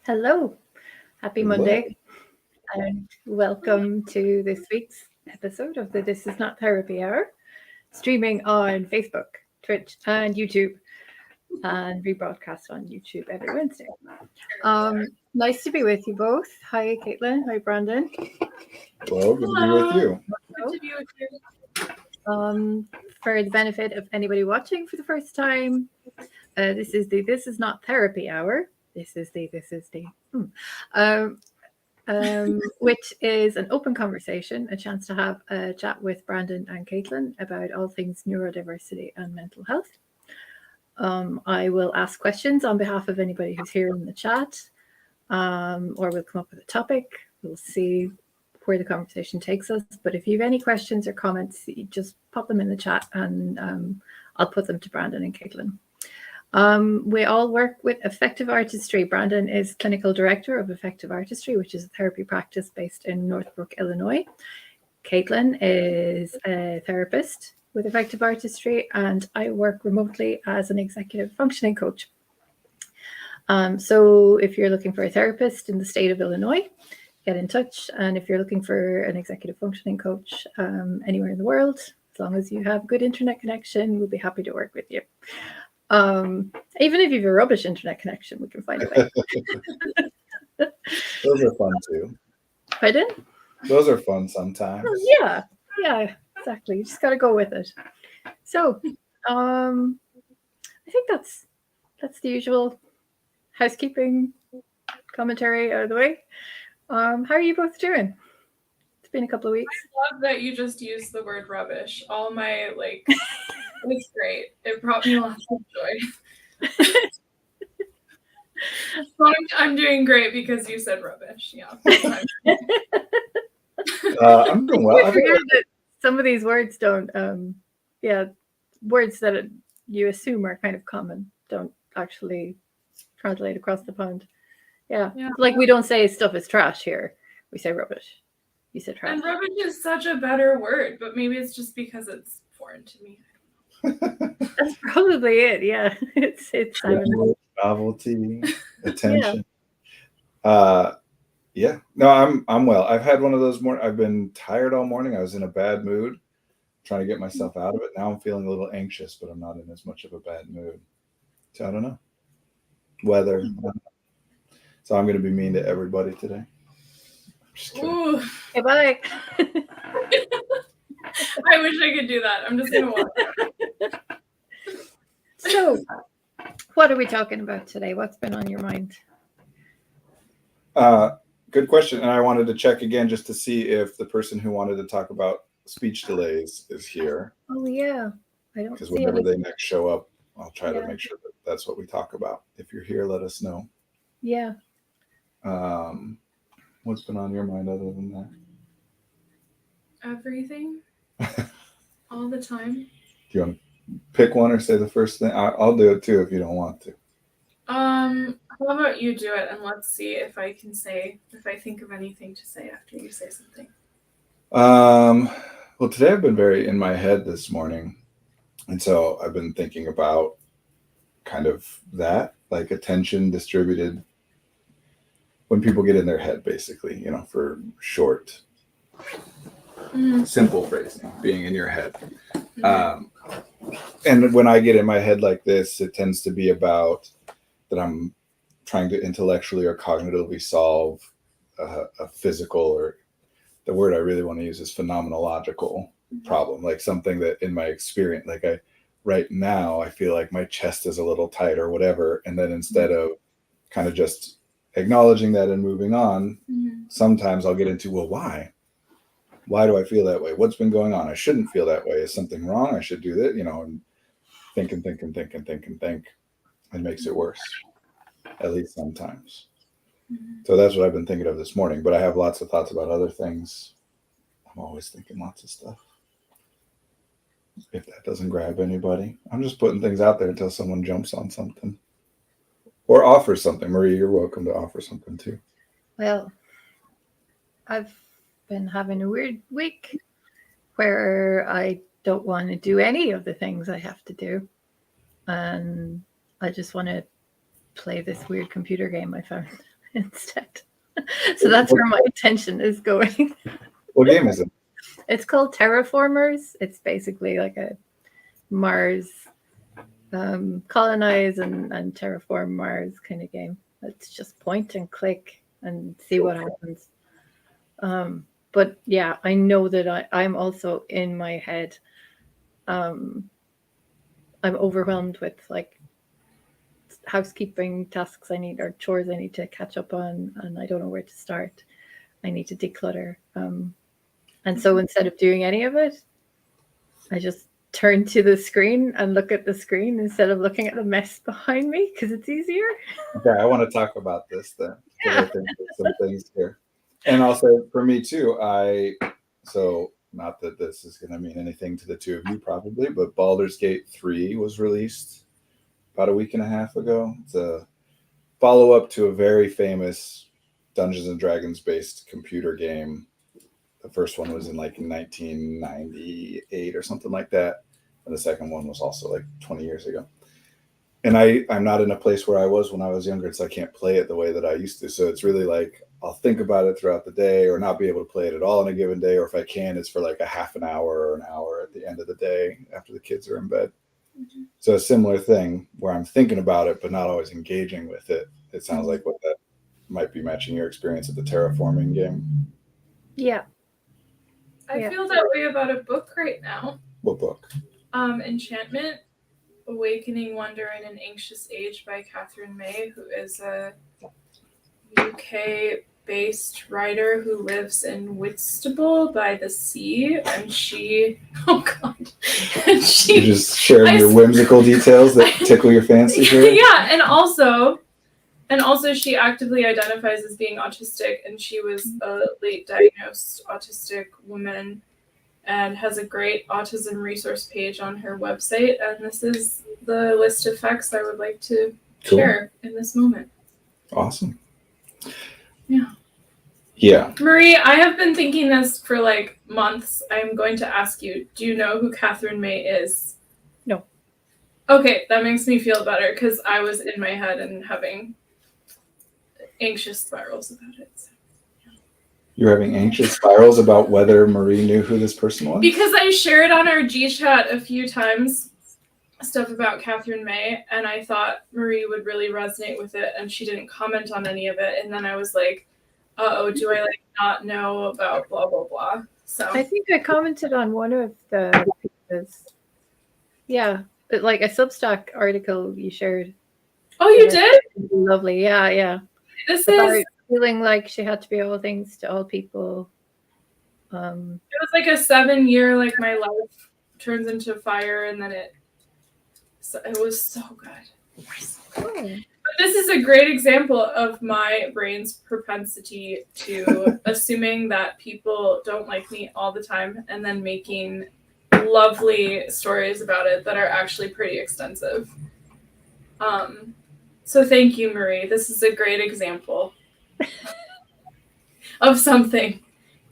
Hello, happy Hello. Monday, and welcome to this week's episode of the This Is Not Therapy Hour, streaming on Facebook, Twitch, and YouTube, and rebroadcast on YouTube every Wednesday. Nice to be with you both. Hi, Caitlin. Hi, Brandon. Hello. Good to be with Hello. you. Good to be with you. Um, for the benefit of anybody watching for the first time, this is the This Is Not Therapy Hour. Um, which is an open conversation, a chance to have a chat with Brandon and Caitlin about all things neurodiversity and mental health. I will ask questions on behalf of anybody who's here in the chat, or we'll come up with a topic. We'll see where the conversation takes us. But if you have any questions or comments, you just pop them in the chat and I'll put them to Brandon and Caitlin. We all work with Effective Artistry. Brandon is clinical director of Effective Artistry, which is a therapy practice based in Northbrook, Illinois. Caitlin is a therapist with Effective Artistry, and I work remotely as an executive functioning coach. So if you're looking for a therapist in the state of Illinois, get in touch. And if you're looking for an executive functioning coach anywhere in the world, as long as you have good internet connection, we'll be happy to work with you. Even if you have a rubbish internet connection, we can find a way. Those are fun too. Pardon? Those are fun sometimes. Yeah, exactly. You just got to go with it. So, I think that's the usual housekeeping commentary out of the way. How are you both doing? It's been a couple of weeks. I love that you just used the word rubbish. All my it's great. It brought me lots of joy. So I'm doing great because you said rubbish. Yeah. I'm doing well. I forget that some of these words don't. Words that you assume are kind of common don't actually translate across the pond. Yeah. Like we don't say stuff is trash here. We say rubbish. You said trash. And rubbish is such a better word, but maybe it's just because it's foreign to me. That's probably it. Yeah, it's novelty, attention. Yeah. No, I'm well. I've had one of those mornings. I've been tired all morning. I was in a bad mood, trying to get myself out of it. Now I'm feeling a little anxious, but I'm not in as much of a bad mood. So I don't know. Weather. So I'm going to be mean to everybody today. Just kidding. Ooh. Okay, bye. I wish I could do that. I'm just going to watch it. So, what are we talking about today? What's been on your mind? Good question. And I wanted to check again just to see if the person who wanted to talk about speech delays is here. Oh, yeah. I don't Because see whenever any. they next show up, I'll try to make sure that that's what we talk about. If you're here, let us know. Yeah. What's been on your mind other than that? Everything. All the time. Do you want to pick one or say the first thing? I'll do it too if you don't want to. How about you do it and let's see if I think of anything to say after you say something. Well, today I've been very in my head this morning. And so I've been thinking about kind of that, like attention distributed when people get in their head, basically, for short, simple phrasing, being in your head. And when I get in my head like this, it tends to be about that I'm trying to intellectually or cognitively solve a physical, or the word I really want to use is phenomenological problem, like something that in my experience, right now, I feel like my chest is a little tight or whatever. And then instead of kind of just acknowledging that and moving on, sometimes I'll get into, well, why? Why do I feel that way? What's been going on? I shouldn't feel that way. Is something wrong? I should do that, and think. It makes it worse, at least sometimes. So that's what I've been thinking of this morning. But I have lots of thoughts about other things. I'm always thinking lots of stuff. If that doesn't grab anybody, I'm just putting things out there until someone jumps on something or offers something. Marie, you're welcome to offer something too. Well, I've been having a weird week where I don't want to do any of the things I have to do. And I just want to play this weird computer game I found. instead. So that's where my attention is going. What game is it? It's called Terraformers. It's basically like a Mars colonize and terraform Mars kind of game. It's just point and click and see what happens. But yeah, I know that I'm also in my head. I'm overwhelmed with like housekeeping tasks I need or chores I need to catch up on, and I don't know where to start. I need to declutter. And so instead of doing any of it, I just turn to the screen and look at the screen instead of looking at the mess behind me because it's easier. Okay, I want to talk about this then. Yeah. I think there's some things here. And also for me too, so not that this is going to mean anything to the two of you probably, but Baldur's Gate 3 was released about a week and a half ago. It's a follow-up to a very famous Dungeons and Dragons based computer game. The first one was in like 1998 or something like that. And the second one was also like 20 years ago. And I'm not in a place where I was when I was younger, so I can't play it the way that I used to. So it's really like I'll think about it throughout the day or not be able to play it at all in a given day. Or if I can, it's for like a half an hour or an hour at the end of the day after the kids are in bed. Mm-hmm. So a similar thing where I'm thinking about it, but not always engaging with it. It sounds like what that might be matching your experience at the terraforming game. Yeah. I feel that way about a book right now. What book? Enchantment, Awakening Wonder in an Anxious Age by Catherine May, who is a UK-based writer who lives in Whitstable by the sea, and she, oh god, and she, you're just sharing your whimsical details that tickle your fancy here. Yeah, and also she actively identifies as being autistic, and she was a late diagnosed autistic woman and has a great autism resource page on her website. And this is the list of facts I would like to share in this moment. Awesome. Yeah. Yeah. Marie, I have been thinking this for like months. I'm going to ask you, do you know who Catherine May is? No. Okay, that makes me feel better because I was in my head and having anxious spirals about it. So. You're having anxious spirals about whether Marie knew who this person was? Because I shared on our G-chat a few times stuff about Catherine May, and I thought Marie would really resonate with it, and she didn't comment on any of it. And then I was like, uh-oh, do I like not know about blah, blah, blah? So I think I commented on one of the pieces. Yeah, like a Substack article you shared. Oh, you did? Lovely. Yeah. This is feeling like she had to be all things to all people. It was like a 7-year, like my life turns into fire, and then it was so good. But this is a great example of my brain's propensity to assuming that people don't like me all the time and then making lovely stories about it that are actually pretty extensive. So thank you, Marie. This is a great example of something.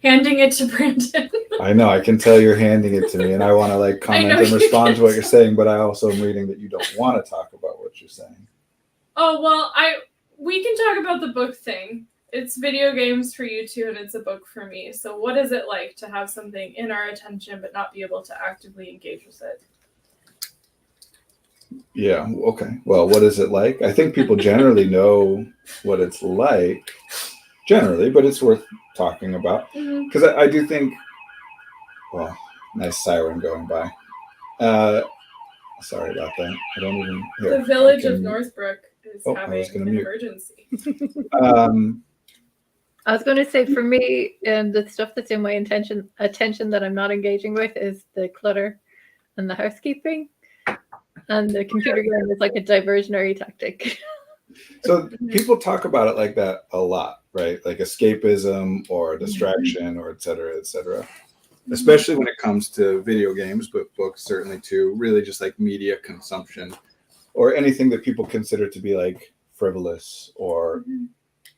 Handing it to Brandon. I know, I can tell you're handing it to me, and I want to like comment and respond to what you're saying, but I also am reading that you don't want to talk about what you're saying. Oh, well, we can talk about the book thing. It's video games for you two, and it's a book for me. So what is it like to have something in our attention but not be able to actively engage with it? Yeah, okay. Well, what is it like? I think people generally know what it's like, generally, but it's worth talking about. Because I do think, well, nice siren going by. Sorry about that. I don't even hear. The village of Northbrook is having an emergency. I was going to say, for me, the stuff that's in my attention that I'm not engaging with is the clutter and the housekeeping. And the computer game is like a diversionary tactic. So people talk about it like that a lot, right? Like escapism or distraction or et cetera, especially when it comes to video games, but books certainly too, really just like media consumption or anything that people consider to be like frivolous or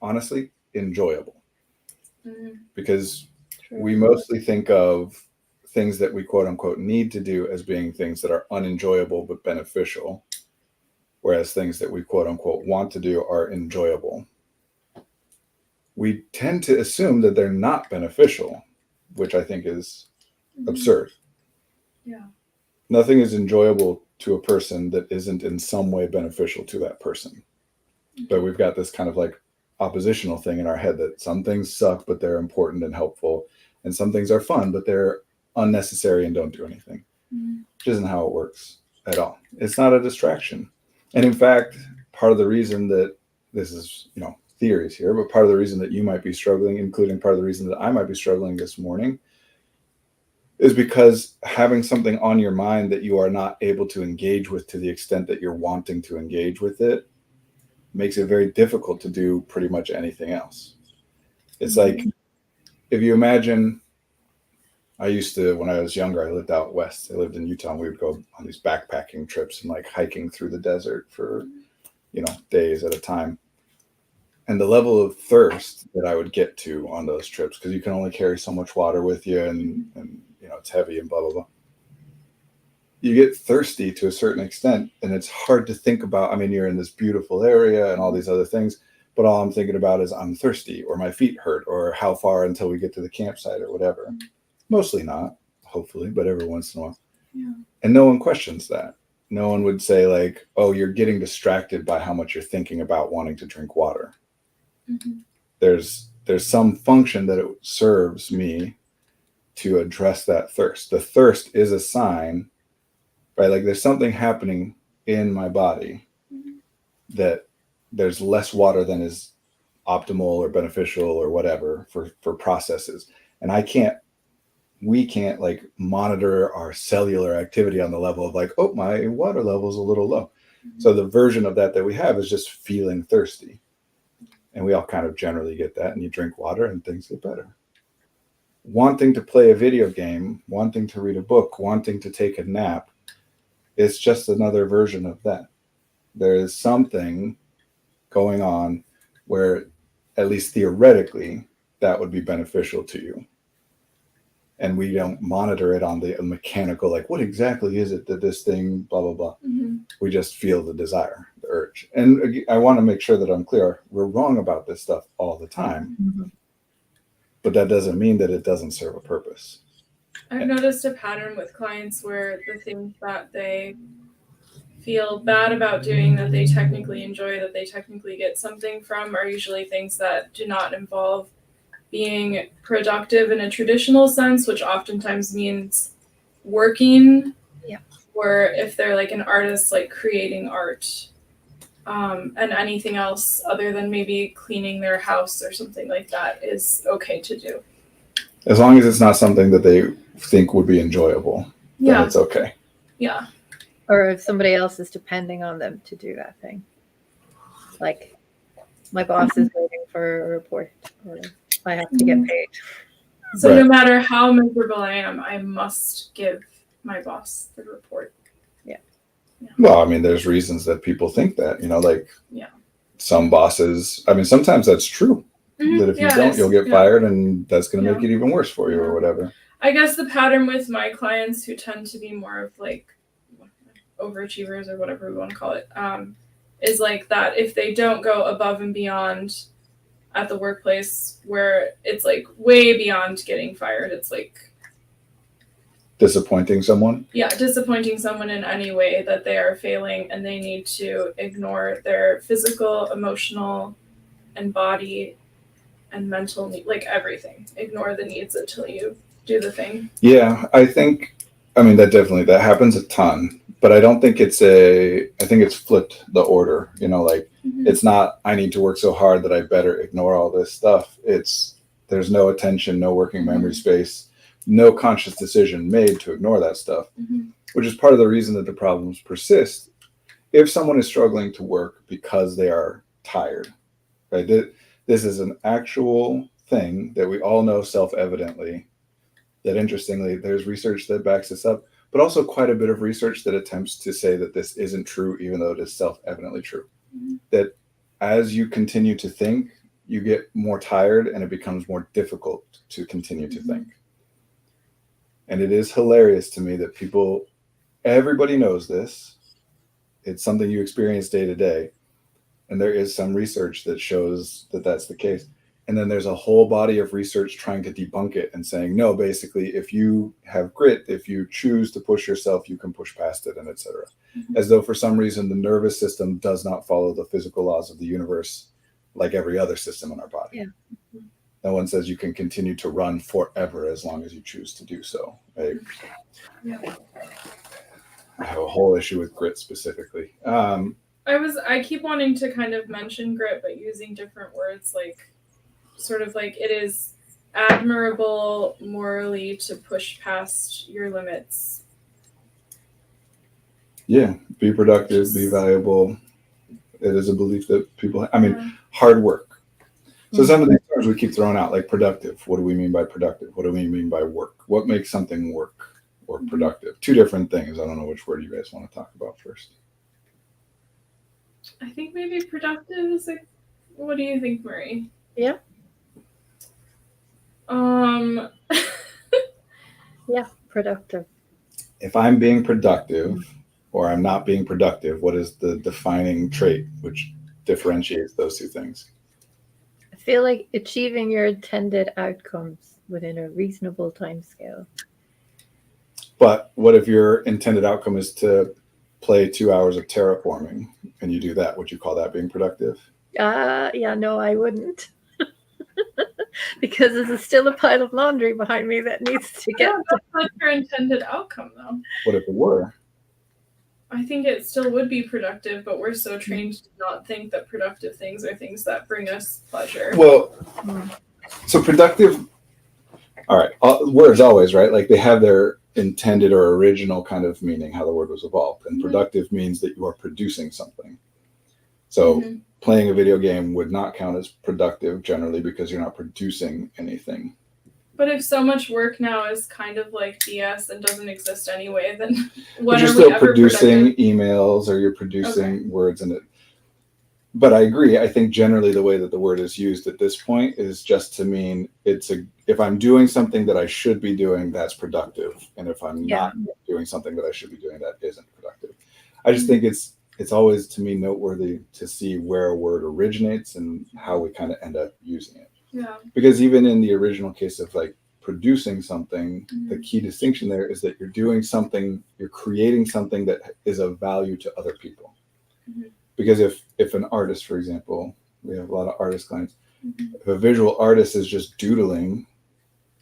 honestly enjoyable. Because we mostly think of things that we quote unquote need to do as being things that are unenjoyable but beneficial, whereas things that we quote unquote want to do are enjoyable. we tend to assume that they're not beneficial, which I think is absurd. Yeah. Nothing is enjoyable to a person that isn't in some way beneficial to that person. But we've got this kind of like oppositional thing in our head that some things suck, but they're important and helpful. And some things are fun, but they're unnecessary and don't do anything. Which isn't how it works at all. It's not a distraction. And in fact, part of the reason that this is, theories here, but part of the reason that you might be struggling, including part of the reason that I might be struggling this morning, is because having something on your mind that you are not able to engage with to the extent that you're wanting to engage with it makes it very difficult to do pretty much anything else. It's like, if you imagine, I used to, when I was younger, I lived out west. I lived in Utah, and we would go on these backpacking trips and like hiking through the desert for, days at a time. And the level of thirst that I would get to on those trips, because you can only carry so much water with you, and it's heavy and blah, blah, blah. You get thirsty to a certain extent, and it's hard to think about. I mean, you're in this beautiful area and all these other things, but all I'm thinking about is I'm thirsty, or my feet hurt, or how far until we get to the campsite or whatever. Mostly not, hopefully, but every once in a while. Yeah. And no one questions that. No one would say like, oh, you're getting distracted by how much you're thinking about wanting to drink water. There's some function that it serves me to address that thirst. The thirst is a sign, right? Like there's something happening in my body that there's less water than is optimal or beneficial or whatever for processes. And we can't like monitor our cellular activity on the level of like, oh, my water level is a little low. So the version of that we have is just feeling thirsty. And we all kind of generally get that, and you drink water and things get better. Wanting to play a video game, wanting to read a book, wanting to take a nap, it's just another version of that. There is something going on where, at least theoretically, that would be beneficial to you. And we don't monitor it on the mechanical, like, what exactly is it that this thing, blah, blah, blah. We just feel the desire, the urge. And I want to make sure that I'm clear. We're wrong about this stuff all the time. But that doesn't mean that it doesn't serve a purpose. I've noticed a pattern with clients where the things that they feel bad about doing, that they technically enjoy, that they technically get something from, are usually things that do not involve being productive in a traditional sense, which oftentimes means working. Or if they're like an artist, like creating art, and anything else other than maybe cleaning their house or something like that is okay to do. As long as it's not something that they think would be enjoyable, then it's okay. Yeah. Or if somebody else is depending on them to do that thing. Like, my boss is waiting for a report, or I have to get paid. So no matter how miserable I am, I must give my boss the report. Well, I mean, there's reasons that people think that, some bosses, I mean, sometimes that's true. That if you don't, you'll get fired, and that's going to make it even worse for you or whatever. I guess the pattern with my clients, who tend to be more of like overachievers or whatever we want to call it, is like that if they don't go above and beyond at the workplace, where it's like way beyond getting fired, it's like disappointing someone? Yeah, disappointing someone in any way, that they are failing, and they need to ignore their physical, emotional, and body and mental need, like everything. Ignore the needs until you do the thing. Yeah, I think, that happens a ton, but I don't think I think it's flipped the order, it's not, I need to work so hard that I better ignore all this stuff. It's, there's no attention, no working memory space, no conscious decision made to ignore that stuff, which is part of the reason that the problems persist. If someone is struggling to work because they are tired, right? This is an actual thing that we all know self-evidently, that interestingly, there's research that backs this up, but also quite a bit of research that attempts to say that this isn't true, even though it is self-evidently true. That as you continue to think, you get more tired, and it becomes more difficult to continue to think. And it is hilarious to me that everybody knows this. It's something you experience day to day. And there is some research that shows that that's the case. And then there's a whole body of research trying to debunk it and saying, no, basically, if you have grit, if you choose to push yourself, you can push past it, and etc. As though for some reason the nervous system does not follow the physical laws of the universe like every other system in our body. Yeah. No one says you can continue to run forever as long as you choose to do so. I have a whole issue with grit specifically. I keep wanting to kind of mention grit, but using different words, like sort of like it is admirable morally to push past your limits. Yeah, be productive, be valuable. It is a belief that people, hard work. So some of these terms we keep throwing out, like productive. What do we mean by productive? What do we mean by work? What makes something work or productive? Two different things. I don't know which word you guys want to talk about first. I think maybe productive is like, what do you think, Marie? Yeah. Yeah, productive. If I'm being productive or I'm not being productive, what is the defining trait which differentiates those two things? I feel like achieving your intended outcomes within a reasonable time scale. But what if your intended outcome is to play 2 hours of terraforming and you do that? Would you call that being productive? Yeah, no, I wouldn't. Because there's still a pile of laundry behind me that needs to get. That's not your intended outcome, though. What if it were? I think it still would be productive, but we're so trained to not think that productive things are things that bring us pleasure. Well, so productive, all right, words always, right? Like they have their intended or original kind of meaning, how the word was evolved. And productive means that you are producing something. So playing a video game would not count as productive generally because you're not producing anything. But if so much work now is kind of like BS and doesn't exist anyway, then when you're still producing emails or you're producing words in it. But I agree. I think generally the way that the word is used at this point is just to mean if I'm doing something that I should be doing, that's productive. And if I'm not doing something that I should be doing, that isn't productive. I just think it's always, to me, noteworthy to see where a word originates and how we kind of end up using it. Yeah. Because even in the original case of like producing something, the key distinction there is that you're doing something, you're creating something that is of value to other people. Because if an artist, for example, we have a lot of artist clients, if a visual artist is just doodling,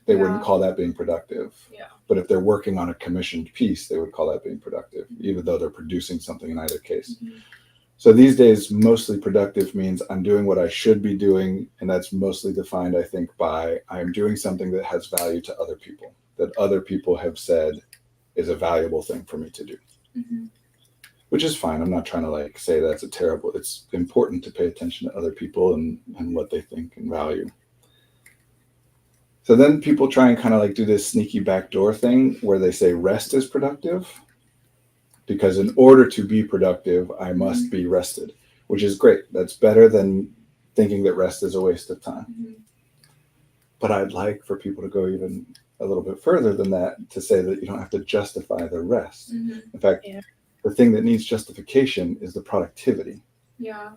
they wouldn't call that being productive. Yeah. But if they're working on a commissioned piece, they would call that being productive, even though they're producing something in either case. So these days, mostly productive means I'm doing what I should be doing. And that's mostly defined, I think, by I'm doing something that has value to other people, that other people have said is a valuable thing for me to do. Which is fine. I'm not trying to like say that's it's important to pay attention to other people and what they think and value. So then people try and kind of like do this sneaky backdoor thing where they say rest is productive. Because in order to be productive, I must be rested, which is great. That's better than thinking that rest is a waste of time. But I'd like for people to go even a little bit further than that to say that you don't have to justify the rest. In fact, the thing that needs justification is the productivity. Yeah.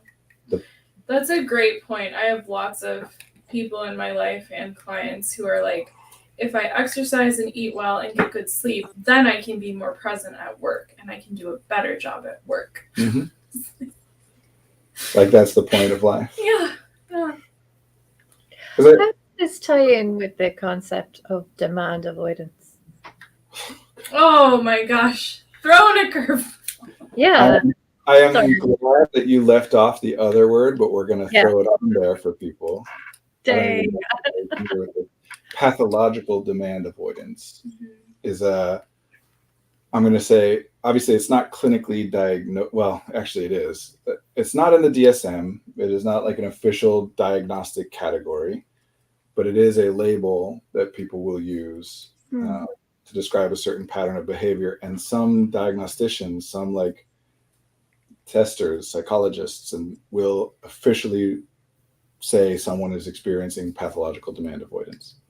That's a great point. I have lots of people in my life and clients who are like, if I exercise and eat well and get good sleep, then I can be more present at work and I can do a better job at work. Like that's the point of life. How does this tie in with the concept of demand avoidance? Oh my gosh. Throwing a curve. Yeah. I am glad that you left off the other word, but we're going to throw it on there for people. Dang. Pathological demand avoidance is I'm going to say, obviously it's not clinically diagnosed. Well, actually it is. It's not in the DSM. It is not like an official diagnostic category, but it is a label that people will use to describe a certain pattern of behavior. And some diagnosticians, some like testers, psychologists, and will officially say someone is experiencing pathological demand avoidance.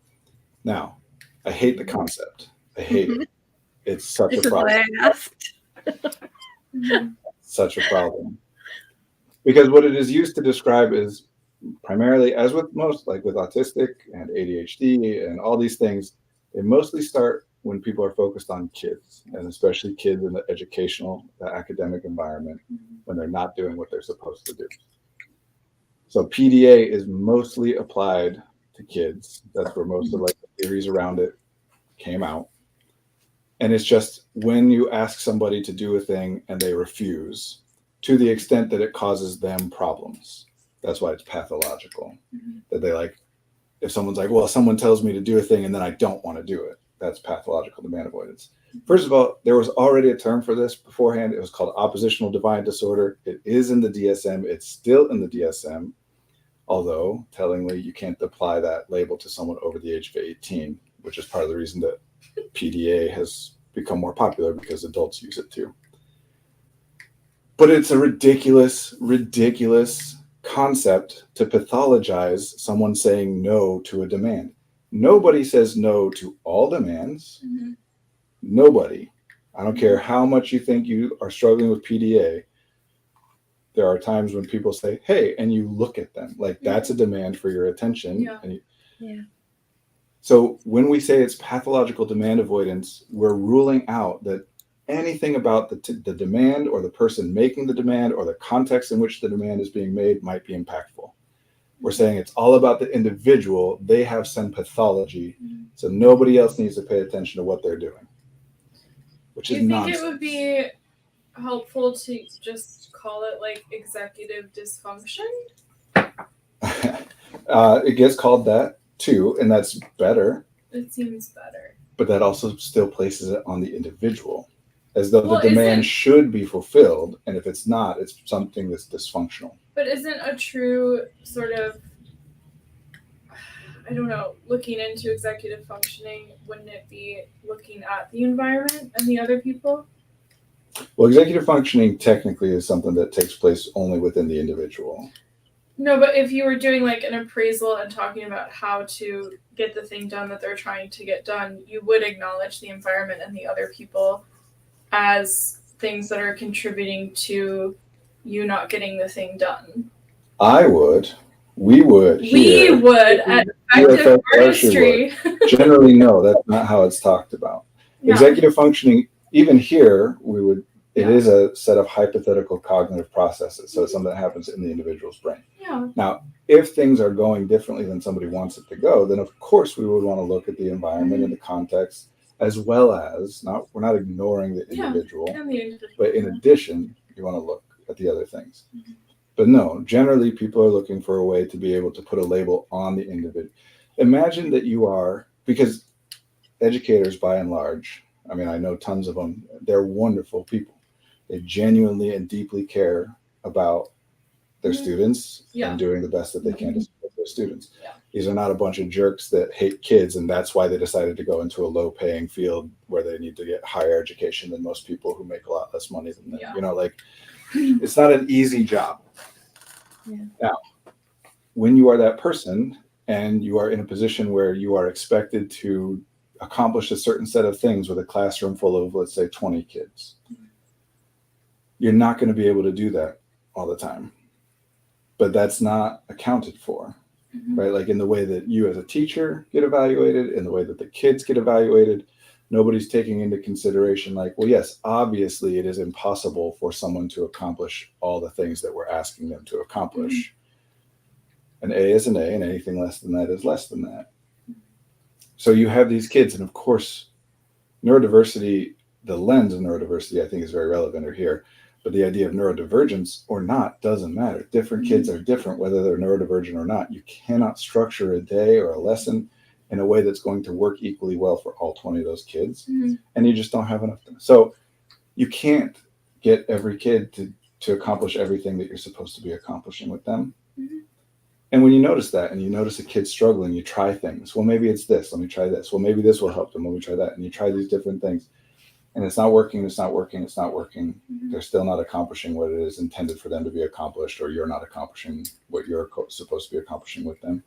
Now, I hate the concept. I hate it. It's such a problem. This is why I asked. Such a problem. Because what it is used to describe is primarily, as with most, like with autistic and ADHD and all these things, they mostly start when people are focused on kids, and especially kids in the educational, the academic environment, when they're not doing what they're supposed to do. So PDA is mostly applied to kids. That's where most of like the theories around it came out. And it's just when you ask somebody to do a thing and they refuse, to the extent that it causes them problems. That's why it's pathological. That they like, if someone's like, well, someone tells me to do a thing and then I don't want to do it, that's pathological demand avoidance. First of all, there was already a term for this beforehand. It was called oppositional defiant disorder. It is in the DSM. It's still in the DSM. Although, tellingly, you can't apply that label to someone over the age of 18, which is part of the reason that PDA has become more popular, because adults use it too. But it's a ridiculous, ridiculous concept to pathologize someone saying no to a demand. Nobody says no to all demands. Nobody. I don't care how much you think you are struggling with PDA. There are times when people say, hey, and you look at them like that's a demand for your attention. Yeah. And so when we say it's pathological demand avoidance, we're ruling out that anything about the demand or the person making the demand or the context in which the demand is being made might be impactful. We're saying it's all about the individual. They have some pathology, so nobody else needs to pay attention to what they're doing, which is nonsense. It would be helpful to just call it like executive dysfunction? It gets called that too, and that's better. It seems better. But that also still places it on the individual, as though the demand should be fulfilled, and if it's not, it's something that's dysfunctional. But isn't a true sort of, I don't know, looking into executive functioning, wouldn't it be looking at the environment and the other people? Well, executive functioning technically is something that takes place only within the individual. No, but if you were doing like an appraisal and talking about how to get the thing done that they're trying to get done, you would acknowledge the environment and the other people as things that are contributing to you not getting the thing done. I would. We would. We would at Effective Artistry. Generally, no, that's not how it's talked about. Yeah. Executive functioning, even here, we would. It is a set of hypothetical cognitive processes. So it's something that happens in the individual's brain. Yeah. Now, if things are going differently than somebody wants it to go, then of course we would want to look at the environment and the context, as well as we're not ignoring the individual, but in addition, you want to look at the other things. But no, generally people are looking for a way to be able to put a label on the individual. Imagine that you are, because educators by and large, I mean, I know tons of them, they're wonderful people. They genuinely and deeply care about their students and doing the best that they can to support their students. Yeah. These are not a bunch of jerks that hate kids, and that's why they decided to go into a low-paying field where they need to get higher education than most people who make a lot less money than them. Yeah. You know, like, it's not an easy job. Yeah. Now, when you are that person and you are in a position where you are expected to accomplish a certain set of things with a classroom full of, let's say, 20 kids, you're not going to be able to do that all the time. But that's not accounted for, right? Like in the way that you as a teacher get evaluated, in the way that the kids get evaluated, nobody's taking into consideration like, well, yes, obviously it is impossible for someone to accomplish all the things that we're asking them to accomplish. An A is an A, and anything less than that is less than that. So you have these kids, and of course, neurodiversity, the lens of neurodiversity, I think is very relevant here. But the idea of neurodivergence or not doesn't matter. Different kids are different, whether they're neurodivergent or not. You cannot structure a day or a lesson in a way that's going to work equally well for all 20 of those kids. And you just don't have enough time. So you can't get every kid to accomplish everything that you're supposed to be accomplishing with them. And when you notice that, and you notice a kid struggling, you try things. Well, maybe it's this. Let me try this. Well, maybe this will help them. Let me try that. And you try these different things. And it's not working, it's not working, it's not working. They're still not accomplishing what it is intended for them to be accomplished, or you're not accomplishing what you're supposed to be accomplishing with them.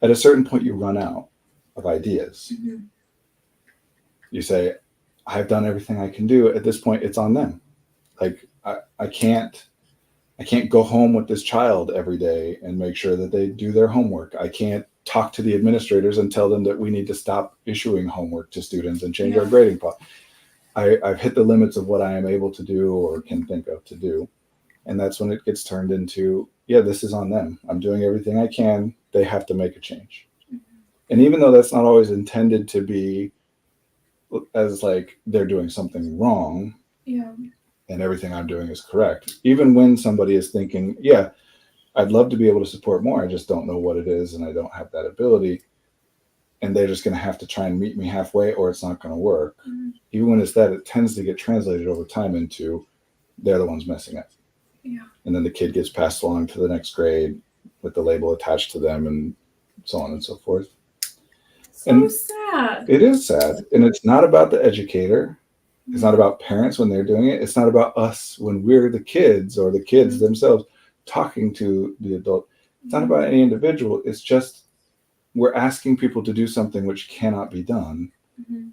At a certain point, you run out of ideas. You say, I've done everything I can do. At this point, it's on them. Like, I can't I can't go home with this child every day and make sure that they do their homework. I can't talk to the administrators and tell them that we need to stop issuing homework to students and change our grading policy. I've hit the limits of what I am able to do or can think of to do. And that's when it gets turned into, yeah, this is on them. I'm doing everything I can. They have to make a change. And even though that's not always intended to be as like they're doing something wrong, and everything I'm doing is correct, even when somebody is thinking, yeah, I'd love to be able to support more, I just don't know what it is and I don't have that ability, and they're just going to have to try and meet me halfway or it's not going to work. Even when it's that, it tends to get translated over time into they're the ones messing up. And then the kid gets passed along to the next grade with the label attached to them and so on and so forth. So sad. It is sad. And it's not about the educator. It's not about parents when they're doing it. It's not about us when we're the kids or the kids themselves talking to the adult. It's not about any individual. It's just we're asking people to do something which cannot be done.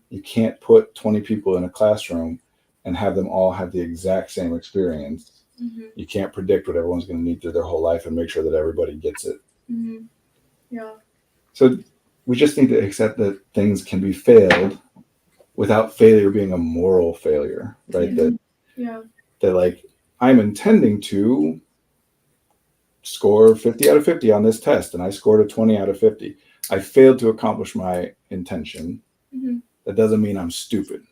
You can't put 20 people in a classroom and have them all have the exact same experience. You can't predict what everyone's going to need through their whole life and make sure that everybody gets it. So we just need to accept that things can be failed without failure being a moral failure, right? That like I'm intending to score 50 out of 50 on this test and I scored a 20 out of 50. I failed to accomplish my intention. That doesn't mean I'm stupid.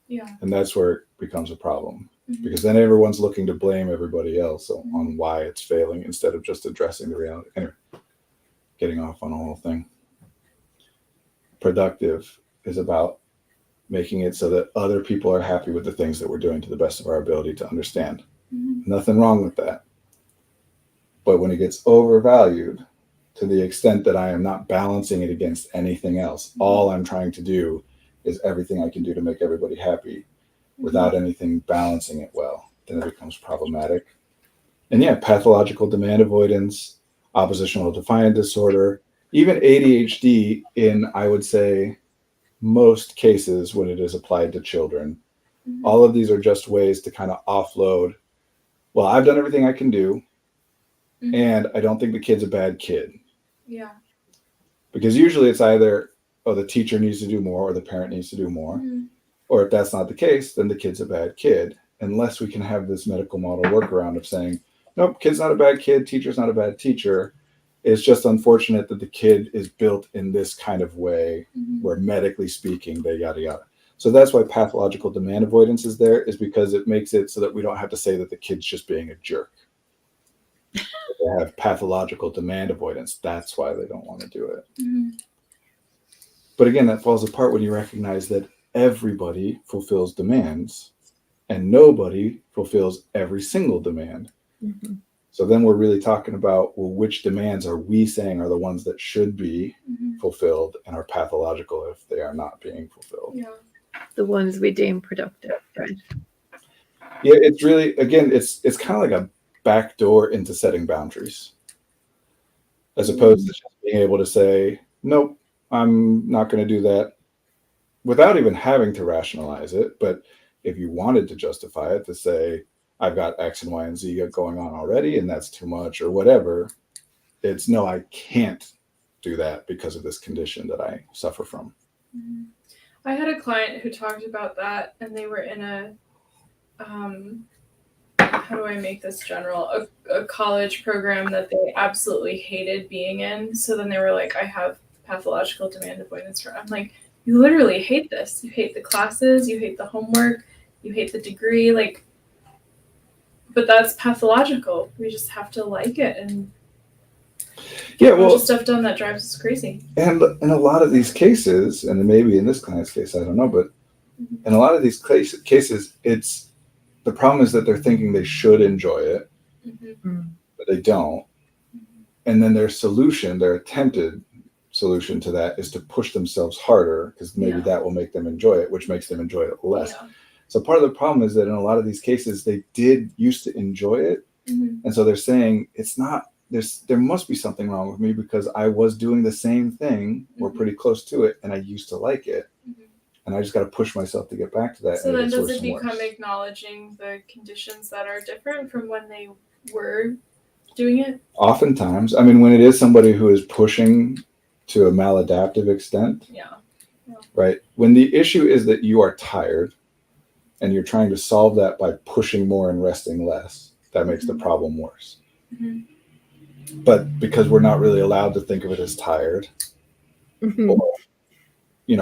And that's where it becomes a problem, because then everyone's looking to blame everybody else on why it's failing instead of just addressing the reality. Anyway, getting off on the whole thing. Productive is about making it so that other people are happy with the things that we're doing to the best of our ability to understand. Nothing wrong with that. But when it gets overvalued to the extent that I am not balancing it against anything else, all I'm trying to do is everything I can do to make everybody happy without anything balancing it well, then it becomes problematic. And yeah, pathological demand avoidance, oppositional defiant disorder, even ADHD in, I would say, most cases when it is applied to children. All of these are just ways to kind of offload, well, I've done everything I can do, and I don't think the kid's a bad kid. Because usually it's either, oh, the teacher needs to do more or the parent needs to do more. Or if that's not the case, then the kid's a bad kid. Unless we can have this medical model workaround of saying, nope, kid's not a bad kid, teacher's not a bad teacher. It's just unfortunate that the kid is built in this kind of way where medically speaking, they yada yada. So that's why pathological demand avoidance is there, is because it makes it so that we don't have to say that the kid's just being a jerk. They have pathological demand avoidance. That's why they don't want to do it. But again, that falls apart when you recognize that everybody fulfills demands and nobody fulfills every single demand. So then we're really talking about, well, which demands are we saying are the ones that should be fulfilled and are pathological if they are not being fulfilled? The ones we deem productive, right? Yeah, it's really, again, it's kind of like a back door into setting boundaries, as opposed to just being able to say, nope, I'm not going to do that without even having to rationalize it. But if you wanted to justify it, to say, I've got X and Y and Z going on already, and that's too much or whatever, it's no, I can't do that because of this condition that I suffer from. I had a client who talked about that, and they were in a, how do I make this general? A college program that they absolutely hated being in. So then they were like, I have pathological demand avoidance. I'm like, you literally hate this. You hate the classes, you hate the homework, you hate the degree, like, but that's pathological. We just have to like it and get a bunch of stuff done that drives us crazy. And in a lot of these cases, and maybe in this client's case, I don't know, but in a lot of these cases, it's the problem is that they're thinking they should enjoy it, but they don't. And then their solution, their attempted solution to that is to push themselves harder, because maybe that will make them enjoy it, which makes them enjoy it less. So part of the problem is that in a lot of these cases, they did used to enjoy it. And so they're saying it's not, there must be something wrong with me because I was doing the same thing or pretty close to it and I used to like it. And I just got to push myself to get back to that. So then does it become acknowledging the conditions that are different from when they were doing it? Oftentimes, I mean, when it is somebody who is pushing to a maladaptive extent, Yeah. right? When the issue is that you are tired and you're trying to solve that by pushing more and resting less, that makes the problem worse. Mhm. But because we're not really allowed to think of it as tired, or,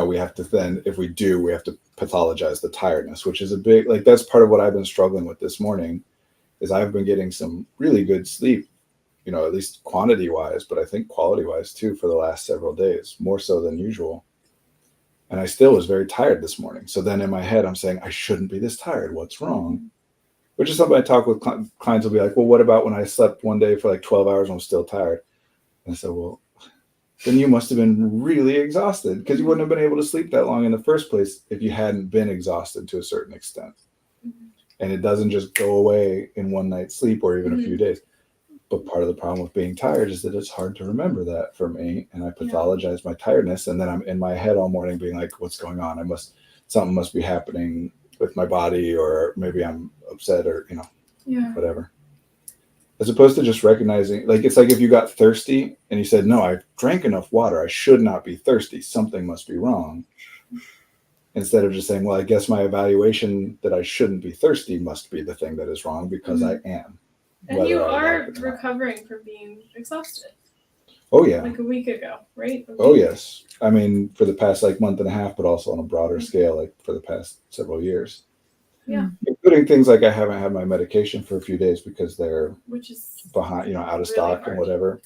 we have to then, if we do, we have to pathologize the tiredness, which is a big, like, that's part of what I've been struggling with this morning, is I've been getting some really good sleep, at least quantity wise, but I think quality wise too, for the last several days, more so than usual. And I still was very tired this morning. So then in my head, I'm saying, I shouldn't be this tired. What's wrong? Which is something I talk with clients will be like, well, what about when I slept one day for like 12 hours and I'm still tired? And I said, well, then you must have been really exhausted, because you wouldn't have been able to sleep that long in the first place if you hadn't been exhausted to a certain extent. And it doesn't just go away in one night's sleep or even a few days. But part of the problem with being tired is that it's hard to remember that for me. And I pathologize my tiredness. And then I'm in my head all morning being like, what's going on? Something must be happening with my body, or maybe I'm upset, or, whatever. As opposed to just recognizing, like, it's like if you got thirsty and you said, no, I drank enough water, I should not be thirsty, something must be wrong. Instead of just saying, well, I guess my evaluation that I shouldn't be thirsty must be the thing that is wrong, because I am. And you are recovering from being exhausted. Oh, yeah. Like a week ago, right? Oh, yes. I mean, for the past month and a half, but also on a broader scale, like for the past several years. Yeah. Including things like I haven't had my medication for a few days because they're behind, out of really stock hard. and whatever.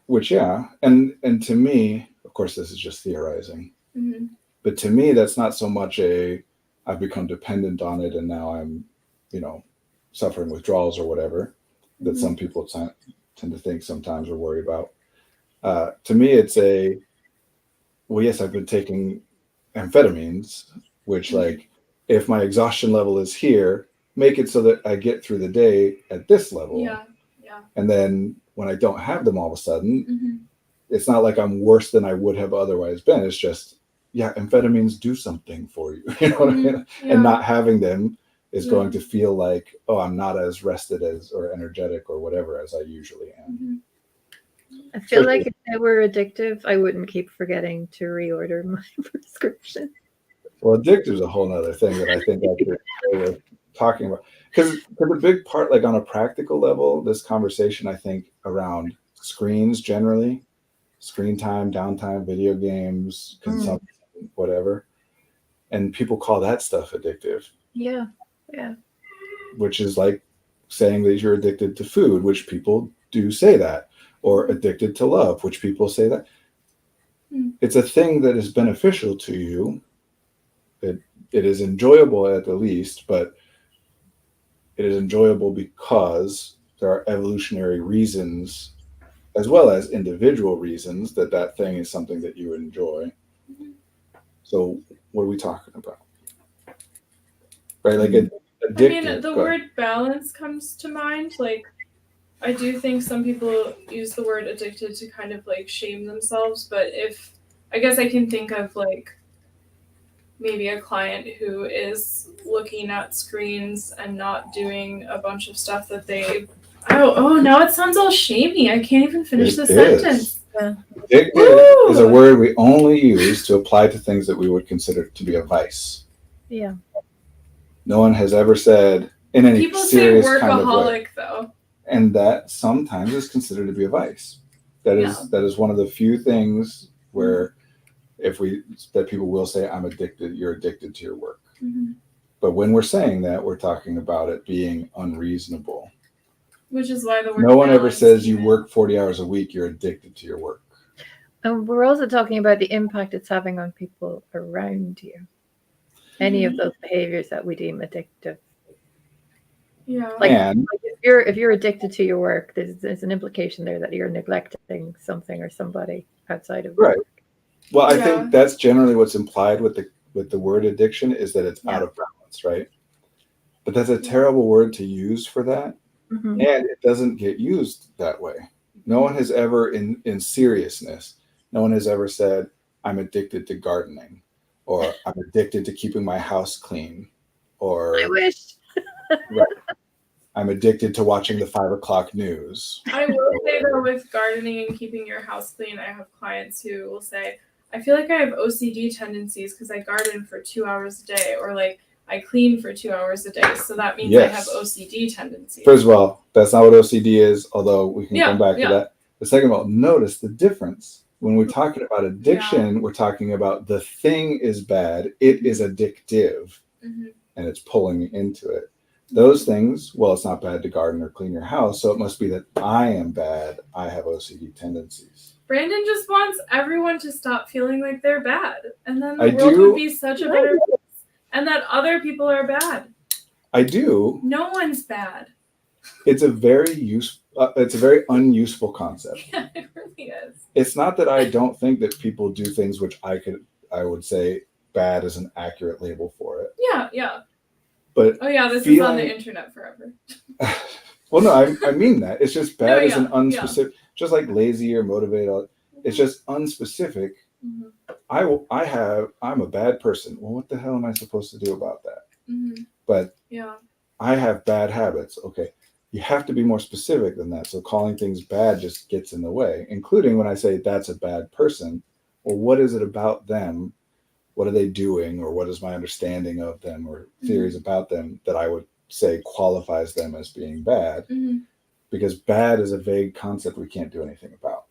Which, yeah. And to me, of course, this is just theorizing. Mm-hmm. But to me, that's not so much I've become dependent on it and now I'm, suffering withdrawals or whatever, that some people tend to think sometimes or worry about. To me, it's well, yes, I've been taking amphetamines, which, like, if my exhaustion level is here, make it so that I get through the day at this level. Yeah. And then when I don't have them all of a sudden, it's not like I'm worse than I would have otherwise been. It's just, amphetamines do something for you, you know what I mean? Yeah. And not having them is going to feel like, oh, I'm not as rested or energetic or whatever as I usually am. I feel like if they were addictive, I wouldn't keep forgetting to reorder my prescription. Well, addictive is a whole nother thing that I think we're talking about. Because a big part, like on a practical level, this conversation, I think, around screens generally, screen time, downtime, video games, consumption, whatever. And people call that stuff addictive. Yeah. Which is like saying that you're addicted to food, which people do say that, or addicted to love, which people say that. It's a thing that is beneficial to you. It is enjoyable at the least, but it is enjoyable because there are evolutionary reasons as well as individual reasons that thing is something that you enjoy. So what are we talking about? Right? Like addicted. I mean, the word balance comes to mind. Like, I do think some people use the word addicted to kind of like shame themselves, but I guess I can think of like maybe a client who is looking at screens and not doing a bunch of stuff that they now it sounds all shamey. I can't even finish the sentence. Addicted is a word we only use to apply to things that we would consider to be a vice. Yeah. No one has ever said in any people serious say kind of way. Workaholic though. And that sometimes is considered to be a vice. That is one of the few things where that people will say, I'm addicted, you're addicted to your work. But when we're saying that, we're talking about it being unreasonable. Which is why the word no one ever says you work 40 hours a week, you're addicted to your work. And we're also talking about the impact it's having on people around you. Any of those behaviors that we deem addictive. Yeah. Like if you're addicted to your work, there's an implication there that you're neglecting something or somebody outside of right. work. Well, I think that's generally what's implied with the word addiction, is that it's out of balance, right? But that's a terrible word to use for that. And it doesn't get used that way. No one has ever, in seriousness, no one has ever said, I'm addicted to gardening, or I'm addicted to keeping my house clean, or I wish. right. I'm addicted to watching the 5 o'clock news. I will say though, with gardening and keeping your house clean, I have clients who will say, I feel like I have OCD tendencies because I garden for 2 hours a day, or like I clean for 2 hours a day. So that means I have OCD tendencies. First of all, that's not what OCD is, although we can come back to that. The second of all, notice the difference. When we're talking about addiction, we're talking about the thing is bad. It is addictive, and it's pulling you into it. Those things, well, it's not bad to garden or clean your house, so it must be that I am bad. I have OCD tendencies. Brandon just wants everyone to stop feeling like they're bad, and then the world would be such a better place, and that other people are bad. I do. No one's bad. It's a very it's a very unuseful concept. Yeah, it really is. It's not that I don't think that people do things which I would say bad is an accurate label for it. Yeah. But this is on the internet forever. Well, no, I mean that. It's just bad is an unspecific, just like lazy or motivated. It's just unspecific. I'm a bad person. Well, what the hell am I supposed to do about that? But I have bad habits. Okay. You have to be more specific than that. So calling things bad just gets in the way, including when I say that's a bad person. Well, what is it about them? What are they doing? Or what is my understanding of them or theories about them that I would say qualifies them as being bad? Because bad is a vague concept we can't do anything about.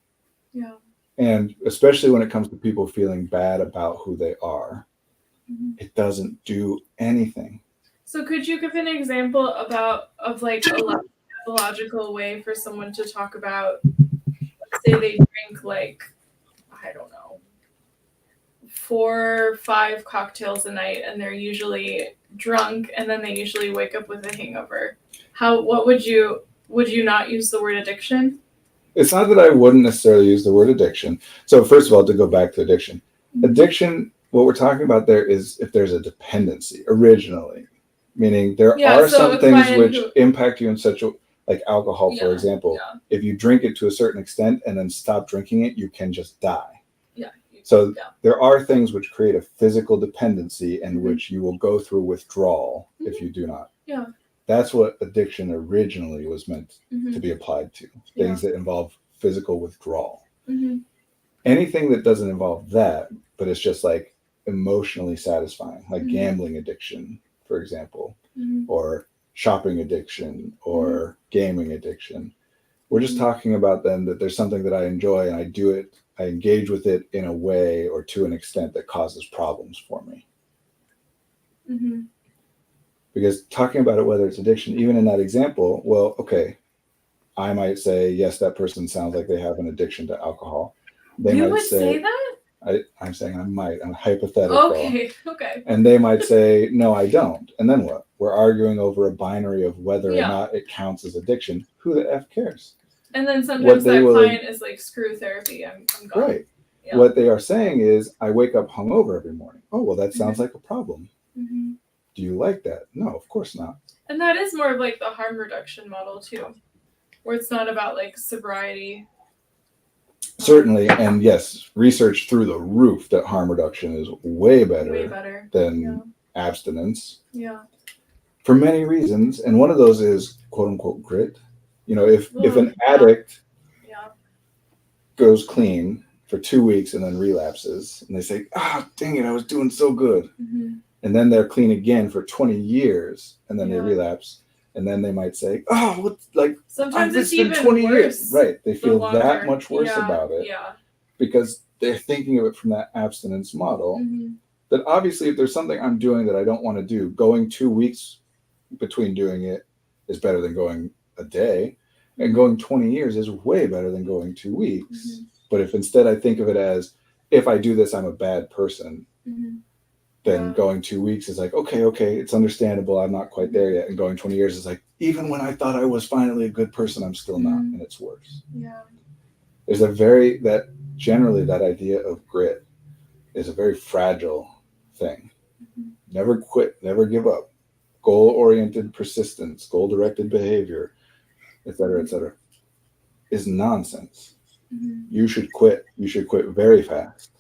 Yeah. And especially when it comes to people feeling bad about who they are, it doesn't do anything. So could you give an example of like a logical way for someone to talk about, let's say they drink like, I don't know, 4 or 5 cocktails a night and they're usually drunk and then they usually wake up with a hangover. What would you not use the word addiction? It's not that I wouldn't necessarily use the word addiction. So first of all, to go back to addiction, what we're talking about there is if there's a dependency originally, meaning there are some things which impact you in such a, like alcohol, for example. If you drink it to a certain extent and then stop drinking it, you can just die. So there are things which create a physical dependency and which you will go through withdrawal if you do not. That's what addiction originally was meant to be applied to. Things that involve physical withdrawal. Anything that doesn't involve that, but it's just like emotionally satisfying, like gambling addiction, for example, or shopping addiction or gaming addiction. We're just talking about then that there's something that I enjoy and I do it, I engage with it in a way or to an extent that causes problems for me. Because talking about it, whether it's addiction, even in that example, well, okay, I might say, yes, that person sounds like they have an addiction to alcohol. You would say that? I'm saying I might. I'm hypothetical. Okay. And they might say, no, I don't. And then what? We're arguing over a binary of whether or not it counts as addiction. Who the F cares? And then sometimes that client is like, screw therapy. I'm gone. Right. Yeah. What they are saying is, I wake up hungover every morning. Oh, well, that sounds like a problem. Do you like that? No, of course not. And that is more of like the harm reduction model too, where it's not about like sobriety. Certainly, and yes, research through the roof that harm reduction is way better than abstinence. For many reasons, and one of those is quote unquote grit. You know, if an addict goes clean for 2 weeks and then relapses, and they say, dang it, I was doing so good. And then they're clean again for 20 years, and then they relapse. And then they might say, sometimes it's even 20 worse. Years. Right. They feel that much worse about it because they're thinking of it from that abstinence model. That obviously, if there's something I'm doing that I don't want to do, going 2 weeks between doing it is better than going a day. And going 20 years is way better than going 2 weeks. But if instead I think of it as, if I do this, I'm a bad person, then going 2 weeks is like, okay, it's understandable. I'm not quite there yet. And going 20 years is like, even when I thought I was finally a good person, I'm still not. And it's worse. There's generally that idea of grit is a very fragile thing. Never quit, never give up. Goal-oriented persistence, goal-directed behavior, et cetera, is nonsense. You should quit. You should quit very fast.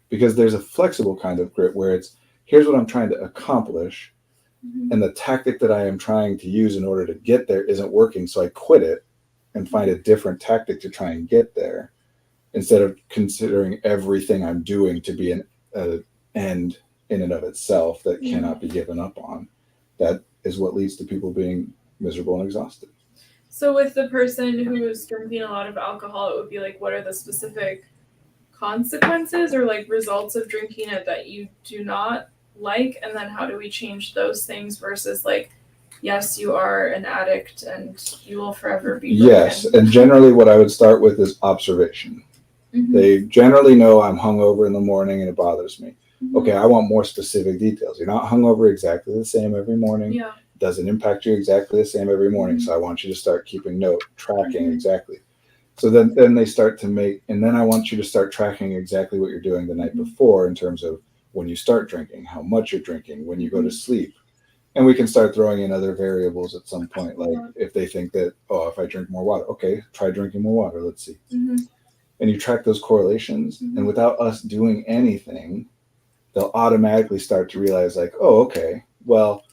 Because there's a flexible kind of grit where it's, here's what I'm trying to accomplish. and the tactic that I am trying to use in order to get there isn't working, so I quit it and find a different tactic to try and get there, instead of considering everything I'm doing to be an end in and of itself that cannot be given up on. That is what leads to people being miserable and exhausted. So with the person who is drinking a lot of alcohol, it would be like, what are the specific consequences or like results of drinking it that you do not like? And then how do we change those things versus like, yes, you are an addict and you will forever be broken. Yes, and generally what I would start with is observation. They generally know I'm hungover in the morning and it bothers me. Okay, I want more specific details. You're not hungover exactly the same every morning. Yeah. It doesn't impact you exactly the same every morning. So I want you to start keeping note, tracking exactly. So then they start to make, and then I want you to start tracking exactly what you're doing the night before in terms of when you start drinking, how much you're drinking, when you go to sleep. And we can start throwing in other variables at some point, like if they think that, oh, if I drink more water, okay, try drinking more water, let's see. And you track those correlations, and without us doing anything, they'll automatically start to realize like, oh, okay, well,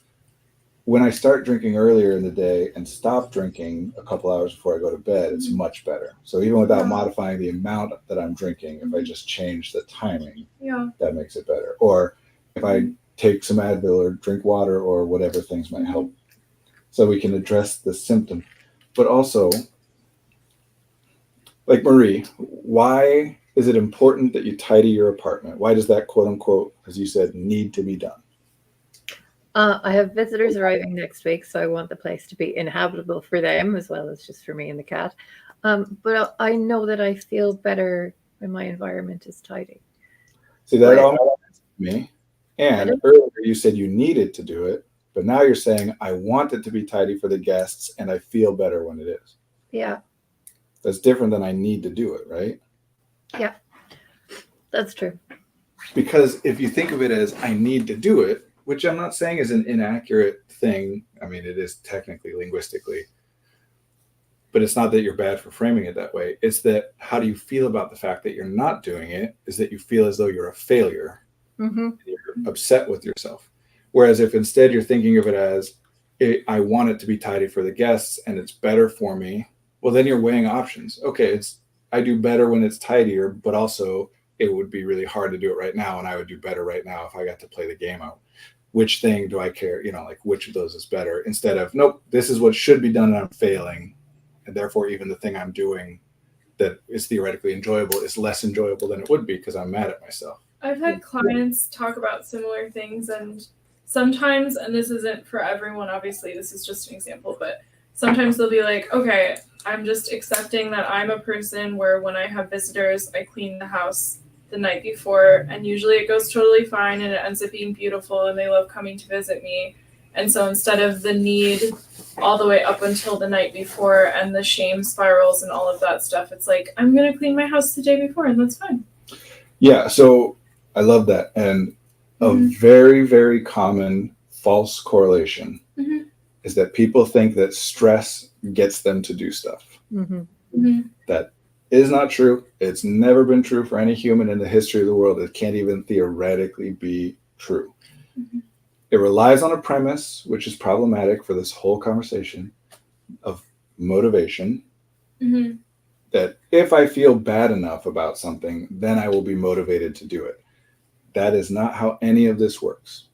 when I start drinking earlier in the day and stop drinking a couple hours before I go to bed, it's much better. So even without modifying the amount that I'm drinking, if I just change the timing, that makes it better. Or if I take some Advil or drink water or whatever things might help. So we can address the symptom. But also, like Marie, why is it important that you tidy your apartment? Why does that, quote unquote, as you said, need to be done? I have visitors arriving next week, so I want the place to be inhabitable for them as well as just for me and the cat. But I know that I feel better when my environment is tidy. See, that all makes sense to me. And earlier you said you needed to do it, but now you're saying I want it to be tidy for the guests and I feel better when it is. Yeah. That's different than I need to do it, right? Yeah, that's true. Because if you think of it as I need to do it, which I'm not saying is an inaccurate thing. I mean, it is technically, linguistically, but it's not that you're bad for framing it that way. It's that how do you feel about the fact that you're not doing it is that you feel as though you're a failure. And you're upset with yourself. Whereas if instead you're thinking of it as I want it to be tidy for the guests and it's better for me, well, then you're weighing options. Okay, I do better when it's tidier, but also it would be really hard to do it right now, and I would do better right now if I got to play the game out. Which thing do I care? Like which of those is better? Instead of, nope, this is what should be done and I'm failing. And therefore even the thing I'm doing that is theoretically enjoyable is less enjoyable than it would be because I'm mad at myself. I've had clients talk about similar things, and sometimes, and this isn't for everyone, obviously, this is just an example, but sometimes they'll be like, okay, I'm just accepting that I'm a person where when I have visitors, I clean the house the night before, and usually it goes totally fine and it ends up being beautiful and they love coming to visit me. And so instead of the need all the way up until the night before and the shame spirals and all of that stuff, it's like, I'm going to clean my house the day before and that's fine. Yeah, so I love that. And a very, very common false correlation is that people think that stress gets them to do stuff. That is not true. It's never been true for any human in the history of the world. It can't even theoretically be true. It relies on a premise, which is problematic for this whole conversation, of motivation. That if I feel bad enough about something, then I will be motivated to do it. That is not how any of this works.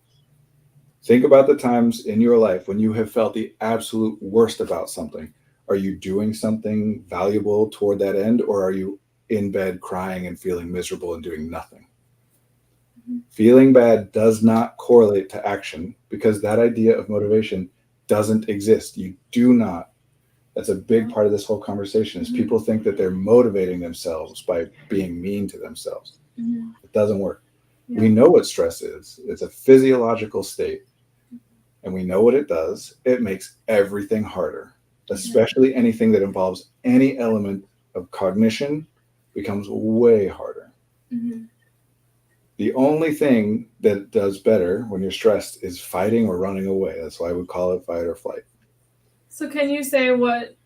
Think about the times in your life when you have felt the absolute worst about something. Are you doing something valuable toward that end, or are you in bed crying and feeling miserable and doing nothing? Feeling bad does not correlate to action because that idea of motivation doesn't exist. You do not. That's a big part of this whole conversation is people think that they're motivating themselves by being mean to themselves. It doesn't work. We know what stress is. It's a physiological state. And we know what it does. It makes everything harder, especially anything that involves any element of cognition becomes way harder. The only thing that it does better when you're stressed is fighting or running away. That's why we call it fight or flight. So can you say what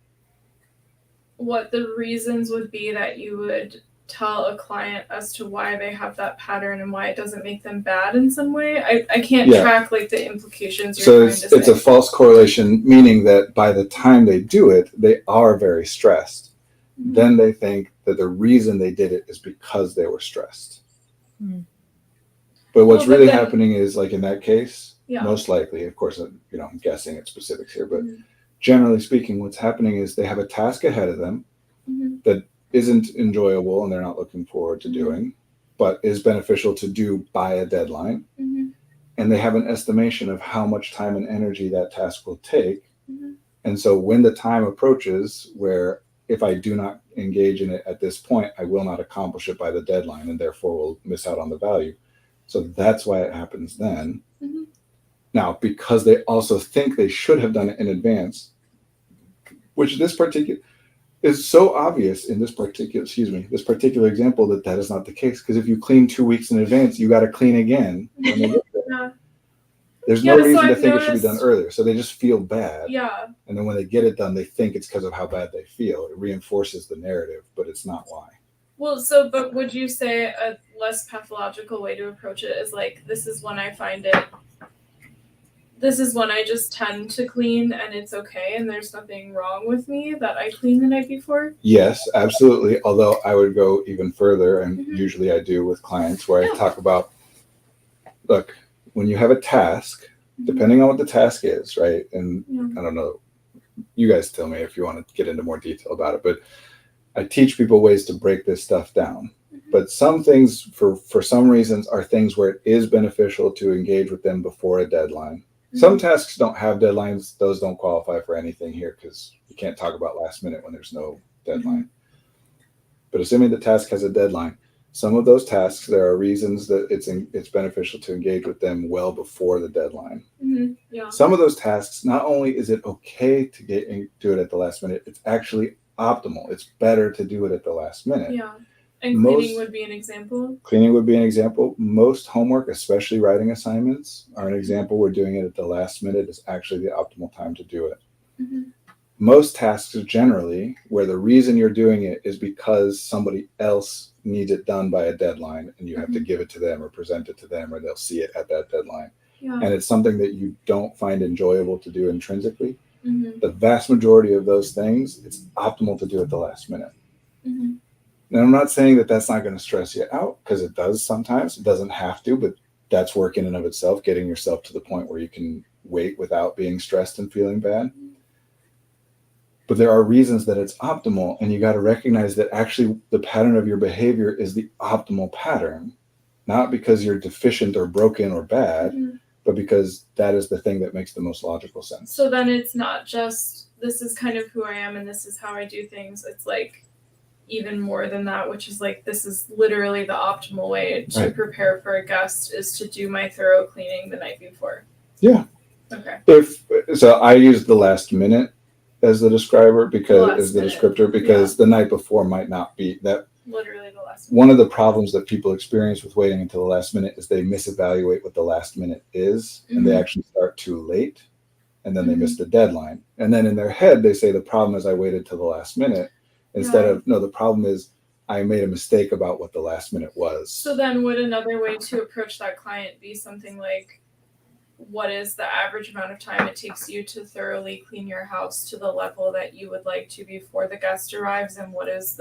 the reasons would be that you would tell a client as to why they have that pattern and why it doesn't make them bad in some way? I can't track like the implications you're trying to say. It's a false correlation, meaning that by the time they do it, they are very stressed. Mm-hmm. Then they think that the reason they did it is because they were stressed. Mm-hmm. But what's really happening is, like in that case, most likely, of course, I'm guessing at specifics here, but generally speaking, what's happening is they have a task ahead of them that isn't enjoyable and they're not looking forward to doing, but is beneficial to do by a deadline. And they have an estimation of how much time and energy that task will take. And so when the time approaches where if I do not engage in it at this point, I will not accomplish it by the deadline and therefore will miss out on the value. So that's why it happens then. Now, because they also think they should have done it in advance, which this particular is so obvious in this particular example that is not the case. Because if you clean 2 weeks in advance, you got to clean again when they get there. There's no reason to think it should be done earlier. So they just feel bad. Yeah. And then when they get it done, they think it's because of how bad they feel. It reinforces the narrative, but it's not why. Well, but would you say a less pathological way to approach it is like, this is when I just tend to clean and it's okay and there's nothing wrong with me that I cleaned the night before? Yes, absolutely. Although I would go even further, and usually I do with clients, where I talk about, look, when you have a task, depending on what the task is, right? And I don't know, you guys tell me if you want to get into more detail about it, but I teach people ways to break this stuff down. But some things, for some reasons, are things where it is beneficial to engage with them before a deadline. Some tasks don't have deadlines. Those don't qualify for anything here because you can't talk about last minute when there's no deadline. But assuming the task has a deadline, some of those tasks, there are reasons that it's beneficial to engage with them well before the deadline. Some of those tasks, not only is it okay to do it at the last minute, it's actually optimal. It's better to do it at the last minute. Yeah. And cleaning would be an example? Cleaning would be an example. Most homework, especially writing assignments, are an example where doing it at the last minute is actually the optimal time to do it. Most tasks are generally where the reason you're doing it is because somebody else needs it done by a deadline and you have to give it to them or present it to them or they'll see it at that deadline. And it's something that you don't find enjoyable to do intrinsically. The vast majority of those things, it's optimal to do at the last minute. Now, I'm not saying that that's not going to stress you out, because it does sometimes. It doesn't have to, but that's work in and of itself, getting yourself to the point where you can wait without being stressed and feeling bad. But there are reasons that it's optimal, and you got to recognize that actually the pattern of your behavior is the optimal pattern, not because you're deficient or broken or bad, but because that is the thing that makes the most logical sense. So then it's not just, this is kind of who I am and this is how I do things. It's like even more than that, which is like, this is literally the optimal way to prepare for a guest is to do my thorough cleaning the night before. Yeah. Okay. So I use the last minute as the describer because the night before might not be that. Literally the last minute. One of the problems that people experience with waiting until the last minute is they misevaluate what the last minute is, and they actually start too late, and then they miss the deadline. And then in their head, they say the problem is I waited till the last minute, instead of, no, the problem is I made a mistake about what the last minute was. So then would another way to approach that client be something like, what is the average amount of time it takes you to thoroughly clean your house to the level that you would like to before the guest arrives? And what is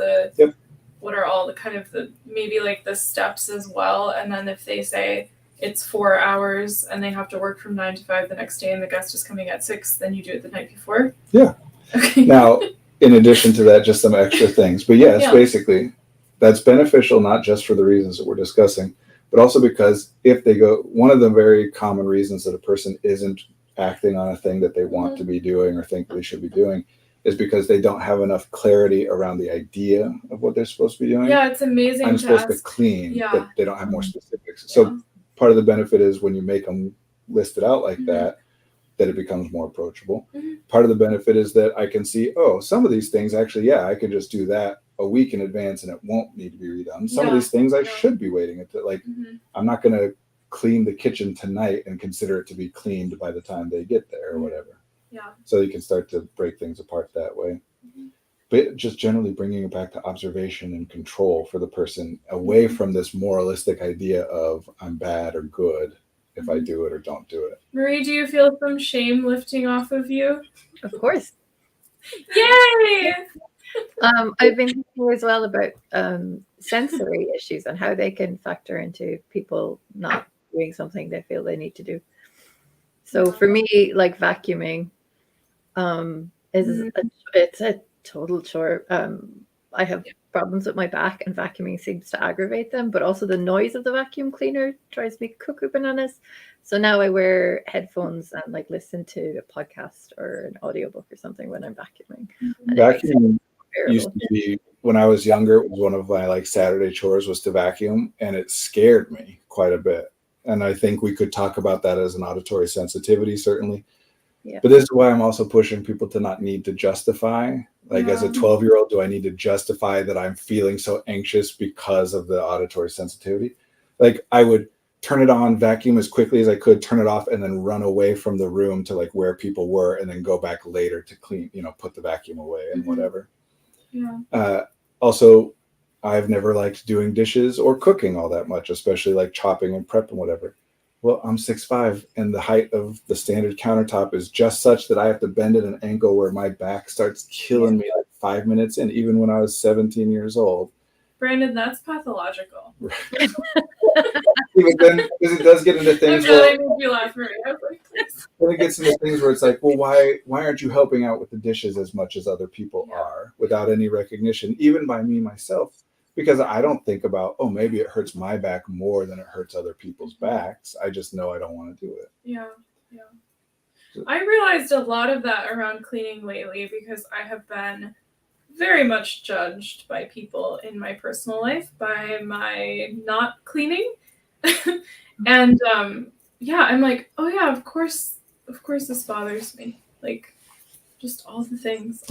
what are all the kind of maybe like the steps as well? And then if they say it's 4 hours and they have to work from 9 to 5 the next day and the guest is coming at 6, then you do it the night before? Yeah. Okay. Now, in addition to that, just some extra things. But yes, basically, that's beneficial, not just for the reasons that we're discussing, but also because if they go, one of the very common reasons that a person isn't acting on a thing that they want to be doing or think they should be doing is because they don't have enough clarity around the idea of what they're supposed to be doing. Yeah, it's amazing. I'm supposed to clean, but they don't have more specifics. So part of the benefit is when you make them list it out like that it becomes more approachable. Part of the benefit is that I can see, some of these things actually, I could just do that a week in advance and it won't need to be redone. Some of these things I should be waiting until, I'm not going to clean the kitchen tonight and consider it to be cleaned by the time they get there or whatever. Yeah. So you can start to break things apart that way. just generally bringing it back to observation and control for the person, away from this moralistic idea of I'm bad or good if I do it or don't do it. Marie, do you feel some shame lifting off of you? Of course. Yay! I've been thinking as well about sensory issues and how they can factor into people not doing something they feel they need to do. So for me, like vacuuming it's a total chore. I have problems with my back, and vacuuming seems to aggravate them, but also the noise of the vacuum cleaner drives me cuckoo bananas. So now I wear headphones and like listen to a podcast or an audiobook or something when I'm vacuuming. And Vacuuming used to be, when I was younger, it was one of my like Saturday chores was to vacuum, and it scared me quite a bit. And I think we could talk about that as an auditory sensitivity, certainly. Yeah. But this is why I'm also pushing people to not need to justify. Like as a 12-year-old, do I need to justify that I'm feeling so anxious because of the auditory sensitivity? Like I would turn it on, vacuum as quickly as I could, turn it off, and then run away from the room to like where people were, and then go back later to clean, put the vacuum away and whatever. Yeah. Also, I've never liked doing dishes or cooking all that much, especially like chopping and prep and whatever. Well, I'm 6'5", and the height of the standard countertop is just such that I have to bend at an angle where my back starts killing me like 5 minutes in, even when I was 17 years old. Brandon, that's pathological. Even then, because it does get into things I'm glad I made you laugh, Marie. I was like, please. Then it gets into things where it's like, well, why aren't you helping out with the dishes as much as other people are, without any recognition, even by me myself? Because I don't think about, oh, maybe it hurts my back more than it hurts other people's backs. I just know I don't want to do it. Yeah. I realized a lot of that around cleaning lately, because I have been very much judged by people in my personal life by my not cleaning. And I'm like, oh yeah, of course this bothers me. Like, just all the things.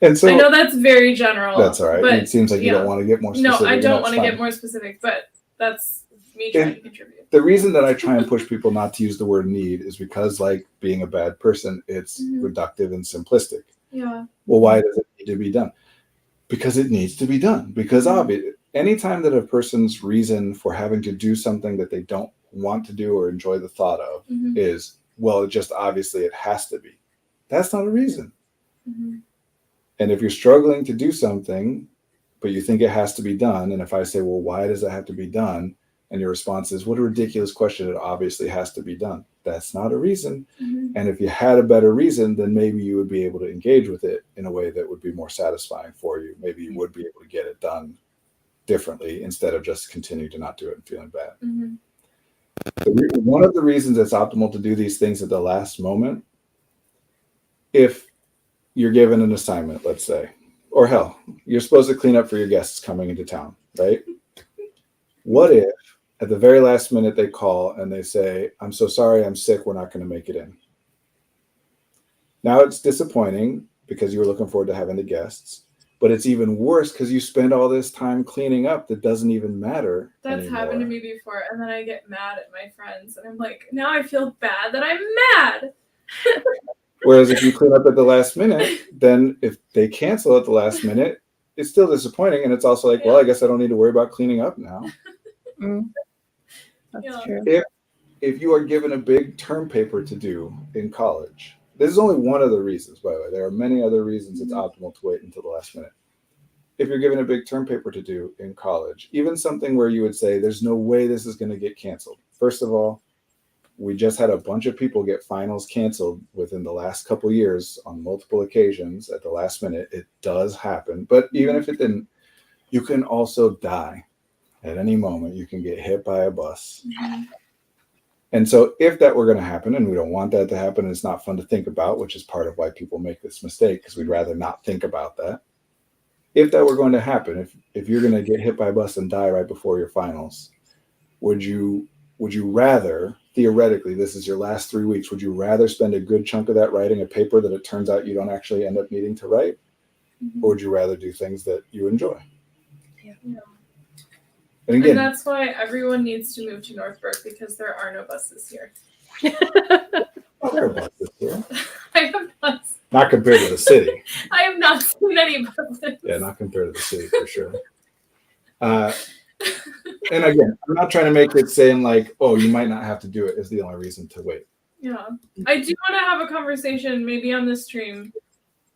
And so I know that's very general. That's all right. But it seems like you don't want to get more specific. No, I don't want to get more specific, but that's me trying to contribute. The reason that I try and push people not to use the word need is because, like being a bad person, it's reductive and simplistic. Yeah. Well, why does it need to be done? Because it needs to be done. Because obviously, anytime that a person's reason for having to do something that they don't want to do or enjoy the thought of is, well, it just obviously it has to be. That's not a reason. And if you're struggling to do something, but you think it has to be done, and if I say, well, why does it have to be done? And your response is, what a ridiculous question. It obviously has to be done. That's not a reason. And if you had a better reason, then maybe you would be able to engage with it in a way that would be more satisfying for you. Maybe you would be able to get it done differently instead of just continue to not do it and feeling bad. One of the reasons it's optimal to do these things at the last moment, if you're given an assignment, let's say, or hell, you're supposed to clean up for your guests coming into town, right? What if at the very last minute they call and they say, I'm so sorry, I'm sick, we're not going to make it in. Now it's disappointing because you were looking forward to having the guests, but it's even worse because you spend all this time cleaning up that doesn't even matter. That's anymore. happened to me before, and then I get mad at my friends, and I'm like, now I feel bad that I'm mad. Whereas if you clean up at the last minute, then if they cancel at the last minute, it's still disappointing. And it's also like, well, I guess I don't need to worry about cleaning up now. That's true. If you are given a big term paper to do in college, this is only one of the reasons, by the way. There are many other reasons it's optimal to wait until the last minute. If you're given a big term paper to do in college, even something where you would say, there's no way this is going to get canceled. First of all, we just had a bunch of people get finals canceled within the last couple of years on multiple occasions at the last minute. It does happen. But even if it didn't, you can also die at any moment. You can get hit by a bus. And so if that were going to happen, and we don't want that to happen, and it's not fun to think about, which is part of why people make this mistake, because we'd rather not think about that. If that were going to happen, if you're going to get hit by a bus and die right before your finals, would you rather, theoretically, this is your last 3 weeks, would you rather spend a good chunk of that writing a paper that it turns out you don't actually end up needing to write? Or would you rather do things that you enjoy? And again, that's why everyone needs to move to Northbrook, because there are no buses here. there are buses here. I have bus. Not compared to the city. I have not seen any buses. Yeah, not compared to the city for sure. And again, I'm not trying to make it saying like, oh, you might not have to do it is the only reason to wait. Yeah. I do want to have a conversation maybe on the stream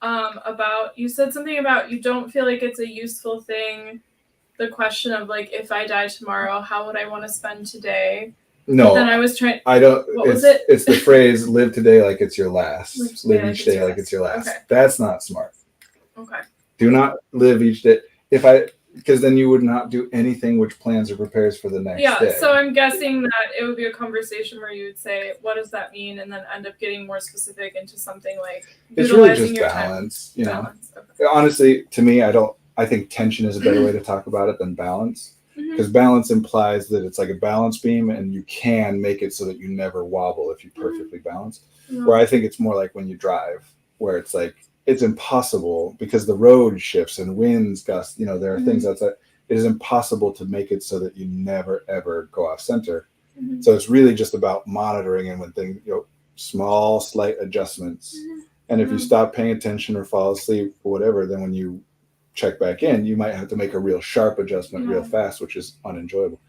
about, you said something about you don't feel like it's a useful thing. The question of like, if I die tomorrow, how would I want to spend today? No, but then I was trying. I don't. What was it? It's the phrase "live today like it's your last." Live like each day like it's your last. Okay. That's not smart. Okay. Do not live each day. Because then you would not do anything which plans or prepares for the next day. So I'm guessing that it would be a conversation where you would say, what does that mean? And then end up getting more specific into something like it's really just balance, you know. Balance. Okay. Honestly, to me, I think tension is a better way to talk about it than balance. Because balance implies that it's like a balance beam and you can make it so that you never wobble if you perfectly balance. Where I think it's more like when you drive, where it's like, it's impossible because the road shifts and winds gust, you know, there are things outside. It is impossible to make it so that you never, ever go off center. So it's really just about monitoring and when things, you know, small, slight adjustments. And if you stop paying attention or fall asleep or whatever, then when you check back in, you might have to make a real sharp adjustment real fast, which is unenjoyable.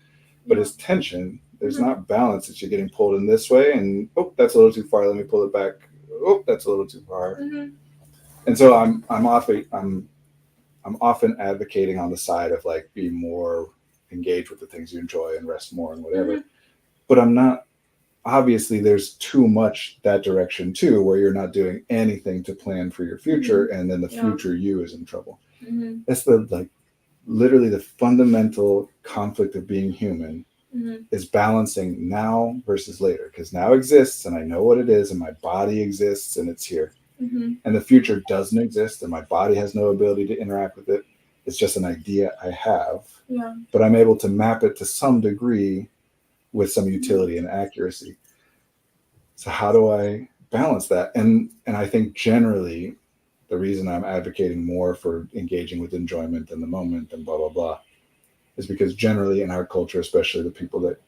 But it's tension. There's not balance. It's you're getting pulled in this way and, oh, that's a little too far. Let me pull it back. Oh, that's a little too far. And so I'm often advocating on the side of like be more engaged with the things you enjoy and rest more and whatever. But I'm not. Obviously, there's too much that direction too, where you're not doing anything to plan for your future, and then the future you is in trouble. That's literally the fundamental conflict of being human is balancing now versus later. Because now exists, and I know what it is, and my body exists, and it's here. And the future doesn't exist and my body has no ability to interact with it. It's just an idea I have, but I'm able to map it to some degree with some utility and accuracy. So how do I balance that? And I think generally the reason I'm advocating more for engaging with enjoyment in the moment and blah, blah, blah, is because generally in our culture, especially the people that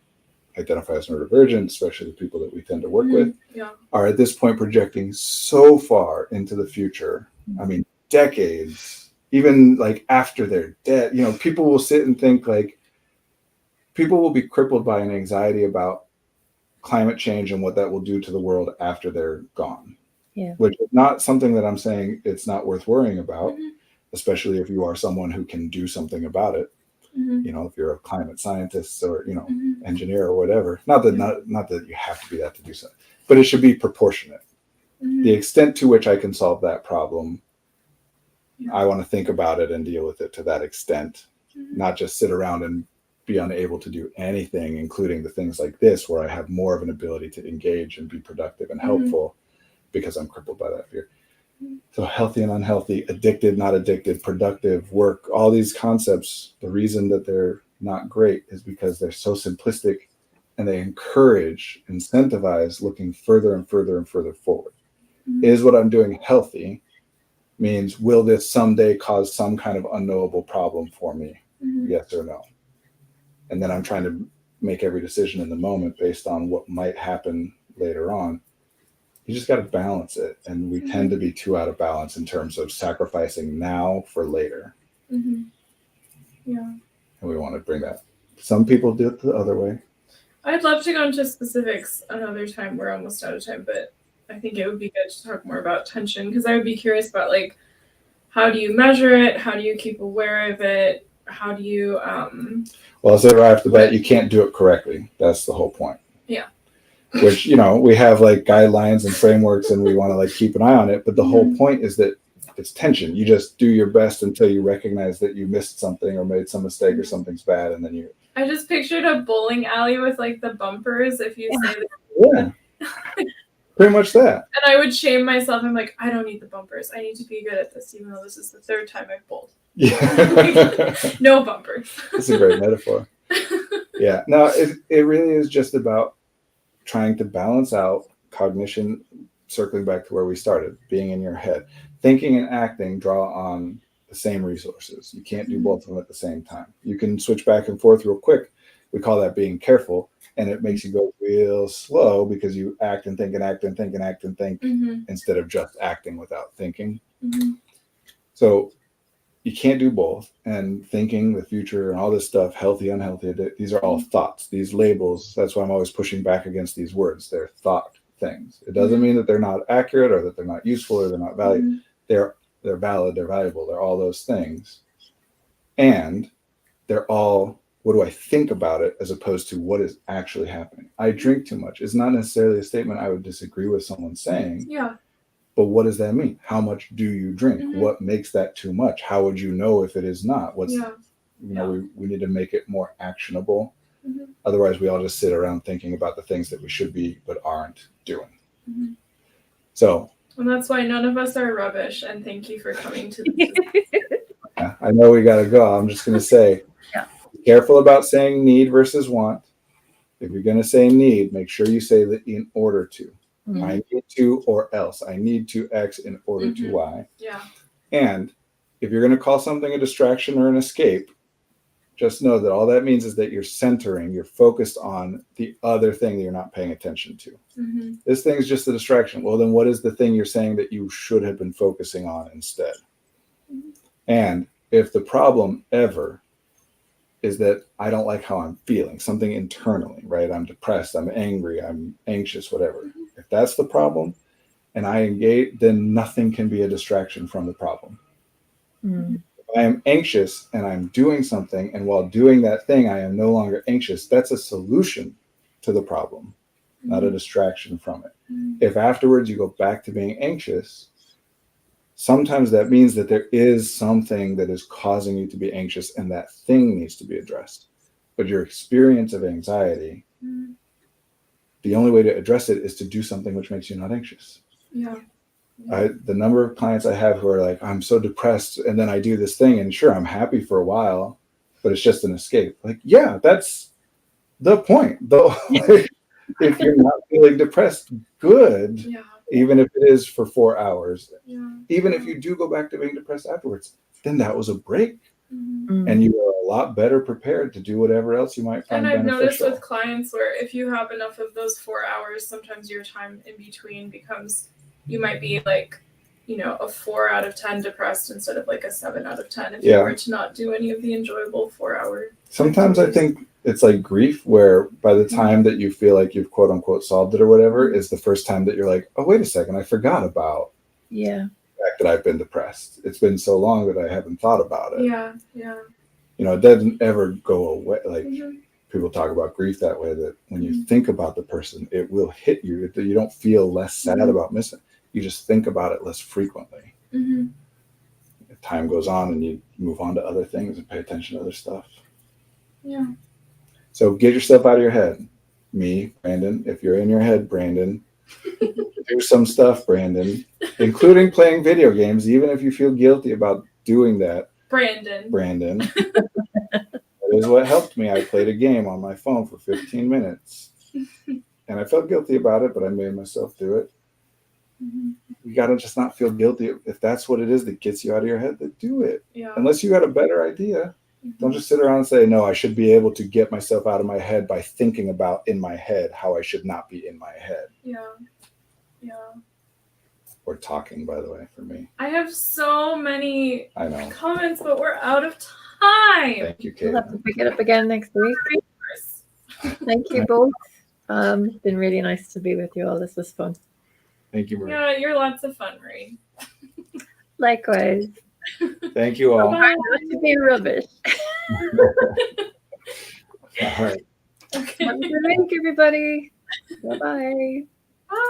identify as neurodivergent, especially the people that we tend to work with, are at this point projecting so far into the future. I mean, decades, even like after they're dead, you know, people will sit and think like people will be crippled by an anxiety about climate change and what that will do to the world after they're gone. Which is not something that I'm saying it's not worth worrying about, especially if you are someone who can do something about it. You know, if you're a climate scientist or, you know, engineer or whatever, not that you have to be that to do so, but it should be proportionate. The extent to which I can solve that problem, I want to think about it and deal with it to that extent, not just sit around and be unable to do anything, including the things like this, where I have more of an ability to engage and be productive and helpful because I'm crippled by that fear. So healthy and unhealthy, addicted, not addicted, productive, work, all these concepts, the reason that they're not great is because they're so simplistic and they encourage, incentivize looking further and further and further forward. Is what I'm doing healthy? Means will this someday cause some kind of unknowable problem for me? Yes or no? And then I'm trying to make every decision in the moment based on what might happen later on. You just got to balance it. And we tend to be too out of balance in terms of sacrificing now for later. And we want to bring that. Some people do it the other way. I'd love to go into specifics another time. We're almost out of time, but I think it would be good to talk more about tension because I would be curious about like, how do you measure it? How do you keep aware of it? How do you... Well, I'll say right off the bat, you can't do it correctly. That's the whole point. Which, you know, we have like guidelines and frameworks and we want to like keep an eye on it. But the whole point is that it's tension. You just do your best until you recognize that you missed something or made some mistake or something's bad. And then you... I just pictured a bowling alley with like the bumpers. If you say that. Pretty much that. And I would shame myself. I'm like, I don't need the bumpers. I need to be good at this, even though this is the third time I've bowled. No bumpers. That's a great metaphor. No, it really is just about trying to balance out cognition, circling back to where we started, being in your head. Thinking and acting draw on the same resources. You can't do both of them at the same time. You can switch back and forth real quick, We call that being careful, and it makes you go real slow because you act and think and act and think and act and think instead of just acting without thinking. So you can't do both. And thinking, the future, and all this stuff, healthy, unhealthy, these are all thoughts. These labels, that's why I'm always pushing back against these words. They're thought things. It doesn't mean that they're not accurate or that they're not useful or they're not valuable. They're valid, they're valuable, they're all those things. And they're all, what do I think about it as opposed to what is actually happening? I drink too much. It's not necessarily a statement I would disagree with someone saying. Yeah. But what does that mean? How much do you drink? What makes that too much? How would you know if it is not? We need to make it more actionable. Otherwise, we all just sit around thinking about the things that we should be but aren't doing. So, and that's why none of us are rubbish. And thank you for coming to this. Yeah, I know we got to go. I'm just going to say, be careful about saying need versus want. If you're going to say need, make sure you say that in order to. I need to or else. I need to X in order to Y. Yeah. And if you're going to call something a distraction or an escape, just know that all that means is that you're centering, you're focused on the other thing that you're not paying attention to. This thing is just a distraction. Well, then what is the thing you're saying that you should have been focusing on instead? And if the problem ever is that I don't like how I'm feeling, something internally, right? I'm depressed, I'm angry, I'm anxious, whatever. If that's the problem and I engage, then nothing can be a distraction from the problem. If I am anxious and I'm doing something, and while doing that thing, I am no longer anxious, that's a solution to the problem, not a distraction from it. If afterwards you go back to being anxious, sometimes that means that there is something that is causing you to be anxious and that thing needs to be addressed. But your experience of anxiety, the only way to address it is to do something which makes you not anxious. The number of clients I have who are like, I'm so depressed, and then I do this thing, and sure, I'm happy for a while, but it's just an escape. Like, yeah, that's the point, though. If you're not feeling depressed, good. Even if it is for 4 hours, even if you do go back to being depressed afterwards, then that was a break. And you are a lot better prepared to do whatever else you might find beneficial. And I've noticed with clients where if you have enough of those 4 hours, sometimes your time in between becomes, you might be like, a 4 out of 10 depressed instead of like a 7 out of 10 if you were to not do any of the enjoyable 4 hour. Sometimes I think it's like grief, where by the time that you feel like you've quote unquote solved it or whatever is the first time that you're like, oh, wait a second, I forgot about the fact that I've been depressed. It's been so long that I haven't thought about it. It doesn't ever go away. Like people talk about grief that way, that when you think about the person, it will hit you. You don't feel less sad about missing. You just think about it less frequently. Time goes on and you move on to other things and pay attention to other stuff. So get yourself out of your head. Me, Brandon, if you're in your head, Brandon, do some stuff, Brandon, including playing video games, even if you feel guilty about doing that. Brandon. That is what helped me. I played a game on my phone for 15 minutes. And I felt guilty about it, but I made myself do it. You got to just not feel guilty. If that's what it is that gets you out of your head, then do it. Unless you got a better idea. Don't just sit around and say, no, I should be able to get myself out of my head by thinking about in my head how I should not be in my head. Or talking, by the way, for me. I have so many comments, but we're out of time. Thank you, Kate. We'll have to pick it up again next week. Thank you both. It's been really nice to be with you all. This was fun. Thank you, Marie. Yeah, you're lots of fun, Marie. Likewise. Thank you all. Try not to be rubbish. All right. Okay. Have a good week, everybody. Bye-bye.